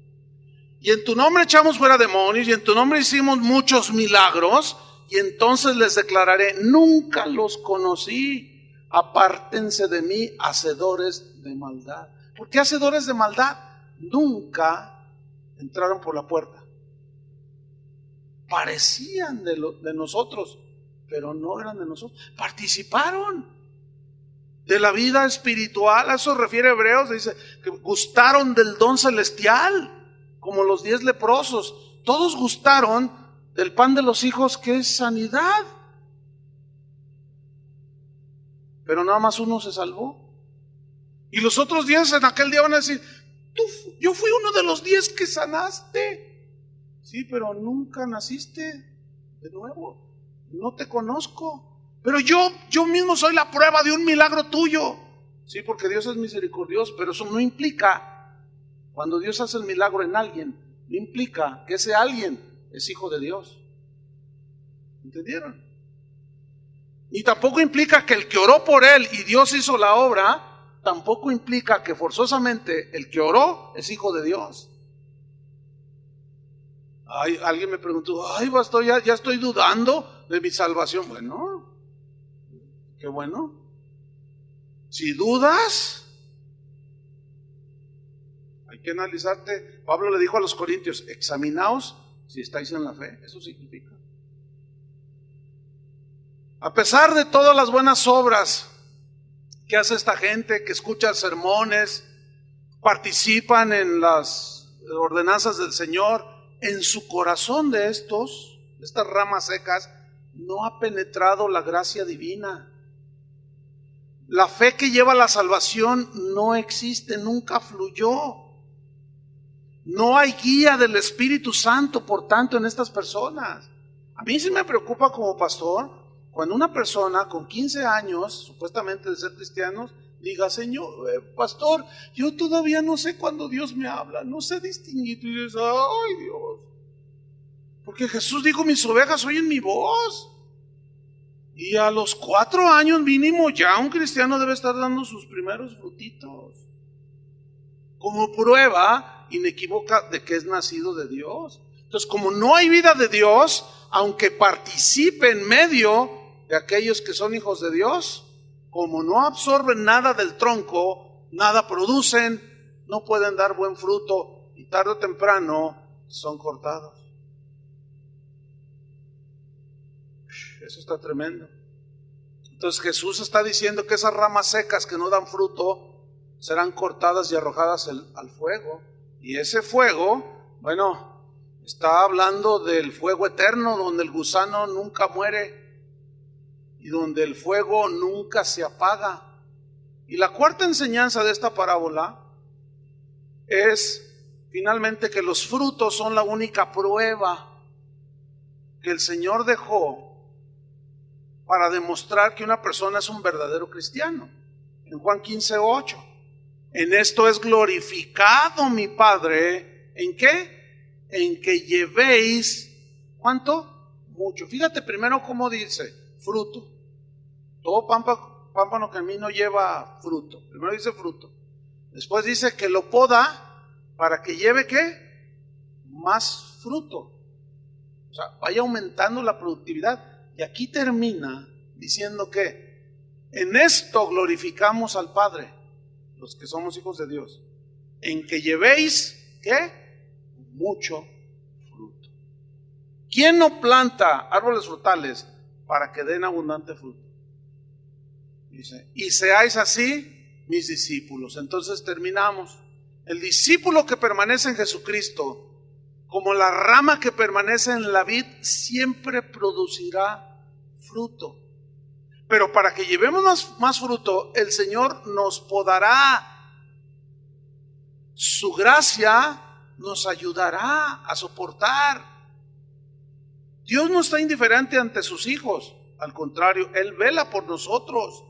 Y en tu nombre echamos fuera demonios, y en tu nombre hicimos muchos milagros, y entonces les declararé: nunca los conocí, apártense de mí, hacedores de maldad. ¿Por qué hacedores de maldad? Nunca entraron por la puerta. Parecían de nosotros, pero no eran de nosotros. Participaron de la vida espiritual, a eso refiere Hebreos, dice que gustaron del don celestial, como los 10 leprosos. Todos gustaron del pan de los hijos, que es sanidad, pero nada más uno se salvó. Y los otros 10 en aquel día van a decir: yo fui uno de los 10 que sanaste. Sí, pero nunca naciste de nuevo. No te conozco. Pero yo mismo soy la prueba de un milagro tuyo. Sí, porque Dios es misericordioso, pero eso no implica, cuando Dios hace el milagro en alguien, no implica que ese alguien es hijo de Dios. ¿Entendieron? Y tampoco implica que el que oró por él y Dios hizo la obra, tampoco implica que forzosamente el que oró es hijo de Dios. Alguien me preguntó: pastor, ya estoy dudando de mi salvación. Bueno, qué bueno. Si dudas, hay que analizarte. Pablo le dijo a los corintios: examinaos si estáis en la fe. Eso significa. A pesar de todas las buenas obras que hace esta gente, que escucha sermones, participan en las ordenanzas del Señor, en su corazón de estas ramas secas, no ha penetrado la gracia divina. La fe que lleva a la salvación no existe, nunca fluyó. No hay guía del Espíritu Santo, por tanto, en estas personas. A mí sí me preocupa como pastor cuando una persona con 15 años, supuestamente de ser cristianos, diga: Señor, pastor, yo todavía no sé cuándo Dios me habla, no sé distinguir. Y dices: ay Dios, porque Jesús dijo: mis ovejas oyen mi voz. Y a los 4 años mínimo ya un cristiano debe estar dando sus primeros frutitos, como prueba inequívoca de que es nacido de Dios. Entonces, como no hay vida de Dios, aunque participe en medio de aquellos que son hijos de Dios, como no absorben nada del tronco, nada producen, no pueden dar buen fruto, y tarde o temprano son cortados. Eso está tremendo. Entonces Jesús está diciendo que esas ramas secas que no dan fruto serán cortadas y arrojadas al fuego. Y ese fuego, bueno, está hablando del fuego eterno, donde el gusano nunca muere y donde el fuego nunca se apaga. Y la cuarta enseñanza de esta parábola es finalmente que los frutos son la única prueba que el Señor dejó para demostrar que una persona es un verdadero cristiano. En Juan 15:8, en esto es glorificado mi Padre, ¿en qué? En que llevéis, ¿cuánto? Mucho. Fíjate primero cómo dice, fruto. Todo pámpano que en mí no lleva fruto. Primero dice fruto. Después dice que lo poda para que lleve ¿qué? Más fruto. O sea, vaya aumentando la productividad. Y aquí termina diciendo que en esto glorificamos al Padre, los que somos hijos de Dios, en que llevéis ¿qué? Mucho fruto. ¿Quién no planta árboles frutales para que den abundante fruto? Dice, y seáis así mis discípulos. Entonces terminamos. El discípulo que permanece en Jesucristo, como la rama que permanece en la vid, siempre producirá fruto. Pero para que llevemos más fruto, el Señor nos podará. Su gracia nos ayudará a soportar. Dios no está indiferente ante sus hijos. Al contrario, Él vela por nosotros.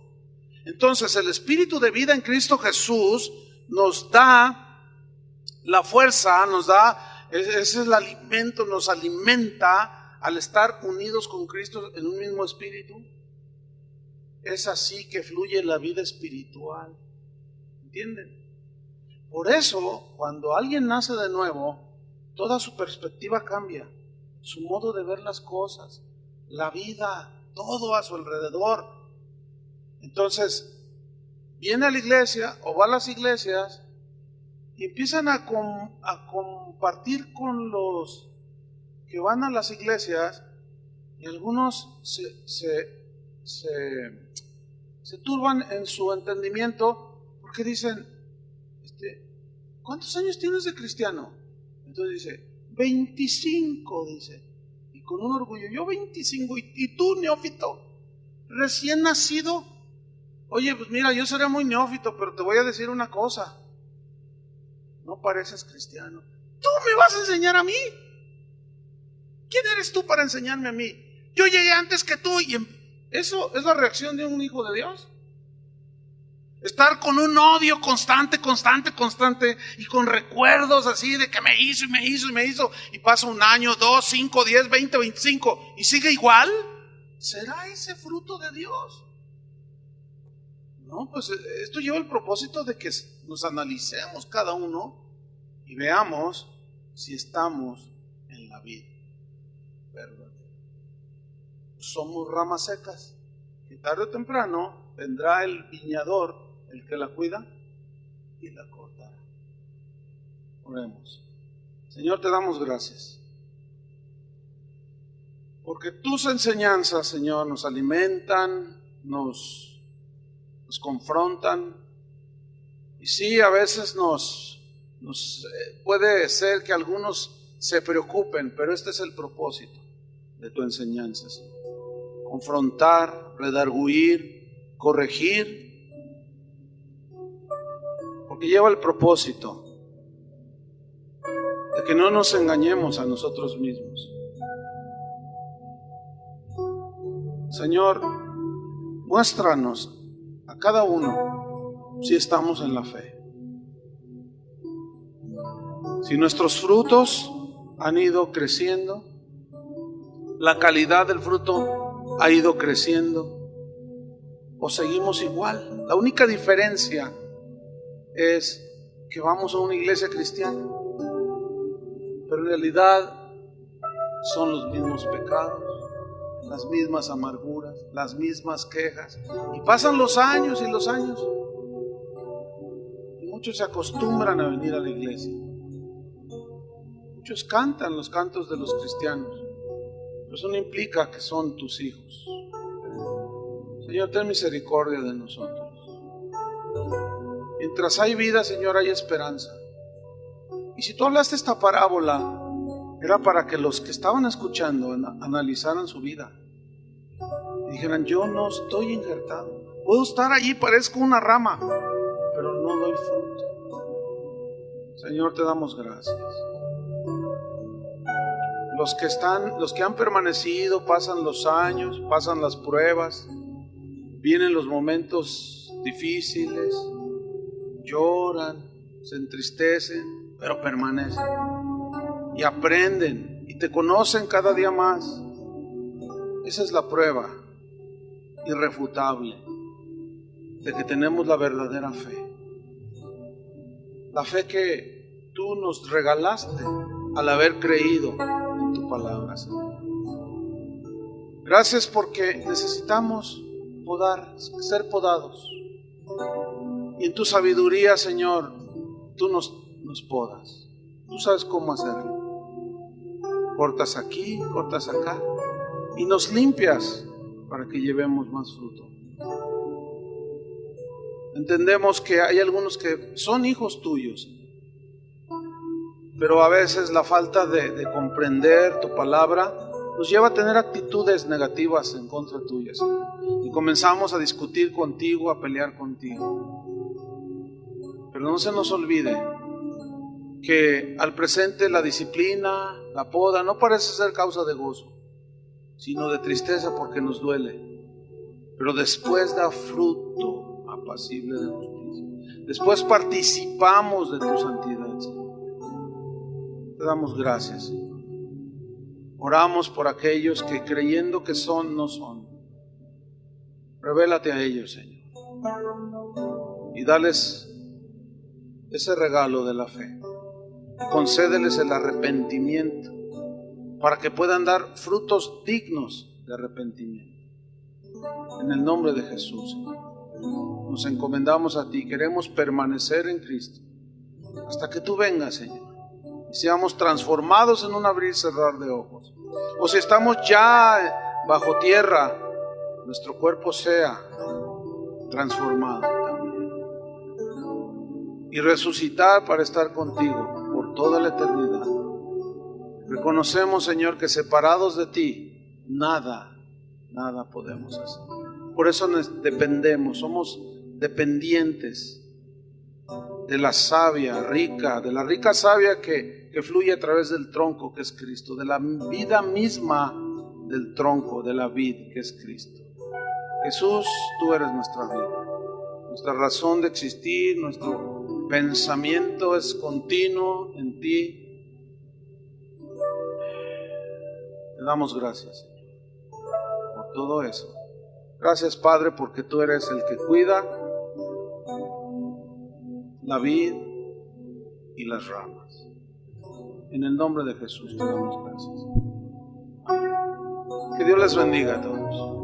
Entonces el Espíritu de vida en Cristo Jesús nos da la fuerza, ese es el alimento, nos alimenta al estar unidos con Cristo en un mismo espíritu. Es así que fluye la vida espiritual. ¿Entienden? Por eso, cuando alguien nace de nuevo, toda su perspectiva cambia, su modo de ver las cosas, la vida, todo a su alrededor. Entonces, viene a la iglesia o va a las iglesias y empiezan a compartir con los que van a las iglesias, y algunos se turban en su entendimiento porque dicen, ¿cuántos años tienes de cristiano? Entonces dice, 25, dice, y con un orgullo, yo 25, y tú, neófito, recién nacido. Oye, pues mira, yo seré muy neófito, pero te voy a decir una cosa, no pareces cristiano. ¿Tú me vas a enseñar a mí? ¿Quién eres tú para enseñarme a mí? Yo llegué antes que tú. Y eso es la reacción de un hijo de Dios. Estar con un odio constante, y con recuerdos así de que me hizo, y pasa un año, 2, 5, 10, 20, 25 y sigue igual. ¿Será ese fruto de Dios? No, pues esto lleva el propósito de que nos analicemos cada uno y veamos si estamos en la vida verdadera. Somos ramas secas que tarde o temprano vendrá el viñador, el que la cuida, y la cortará. Oremos. Señor, te damos gracias porque tus enseñanzas, Señor, nos alimentan, nos confrontan, y sí, a veces nos puede ser que algunos se preocupen, pero este es el propósito de tu enseñanza, Señor. Confrontar, redarguir, corregir, porque lleva el propósito de que no nos engañemos a nosotros mismos. Señor, muéstranos a cada uno si estamos en la fe, si nuestros frutos han ido creciendo, la calidad del fruto ha ido creciendo, o seguimos igual. La única diferencia es que vamos a una iglesia cristiana, pero en realidad son los mismos pecados, las mismas amarguras, las mismas quejas, y pasan los años y los años, y muchos se acostumbran a venir a la iglesia, muchos cantan los cantos de los cristianos, Pero eso no implica que son tus hijos. Señor, ten misericordia de nosotros. Mientras hay vida, Señor, hay esperanza. Y si tú hablaste esta parábola, era para que los que estaban escuchando analizaran su vida y dijeran: yo no estoy injertado. Puedo estar allí, parezco una rama, pero no doy fruto. Señor, te damos gracias. Los que han permanecido, pasan los años, pasan las pruebas, vienen los momentos difíciles, lloran, se entristecen, pero permanecen y aprenden y te conocen cada día más. Esa es la prueba irrefutable de que tenemos la verdadera fe. La fe que tú nos regalaste al haber creído en tu palabra, Señor. Gracias porque necesitamos ser podados. Y en tu sabiduría, Señor, tú nos podas. Tú sabes cómo hacerlo. Cortas aquí, cortas acá y nos limpias para que llevemos más fruto. Entendemos que hay algunos que son hijos tuyos, pero a veces la falta de comprender tu palabra nos lleva a tener actitudes negativas en contra tuya, Señor. Y comenzamos a discutir contigo, a pelear contigo. Pero no se nos olvide que al presente la disciplina, la poda, no parece ser causa de gozo, sino de tristeza porque nos duele. Pero después da fruto apacible de justicia. Después participamos de tu santidad, Señor. Te damos gracias, Señor. Oramos por aquellos que creyendo que son, no son. Revélate a ellos, Señor. Y dales ese regalo de la fe. Concédeles el arrepentimiento para que puedan dar frutos dignos de arrepentimiento. En el nombre de Jesús, Señor, nos encomendamos a ti. Queremos permanecer en Cristo hasta que tú vengas, Señor, y seamos transformados en un abrir y cerrar de ojos. O si estamos ya bajo tierra, nuestro cuerpo sea transformado también y resucitar para estar contigo por toda la eternidad. Reconocemos, Señor, que separados de ti nada podemos hacer. Por eso dependemos, somos dependientes de la rica savia que fluye a través del tronco que es Cristo, de la vida misma del tronco, de la vid que es Cristo. Jesús, tú eres nuestra vida, nuestra razón de existir, nuestro pensamiento es continuo en ti. Te damos gracias, Señor, por todo eso. Gracias, Padre, porque tú eres el que cuida la vid y las ramas. En el nombre de Jesús te damos gracias. Amén. Que Dios les bendiga a todos.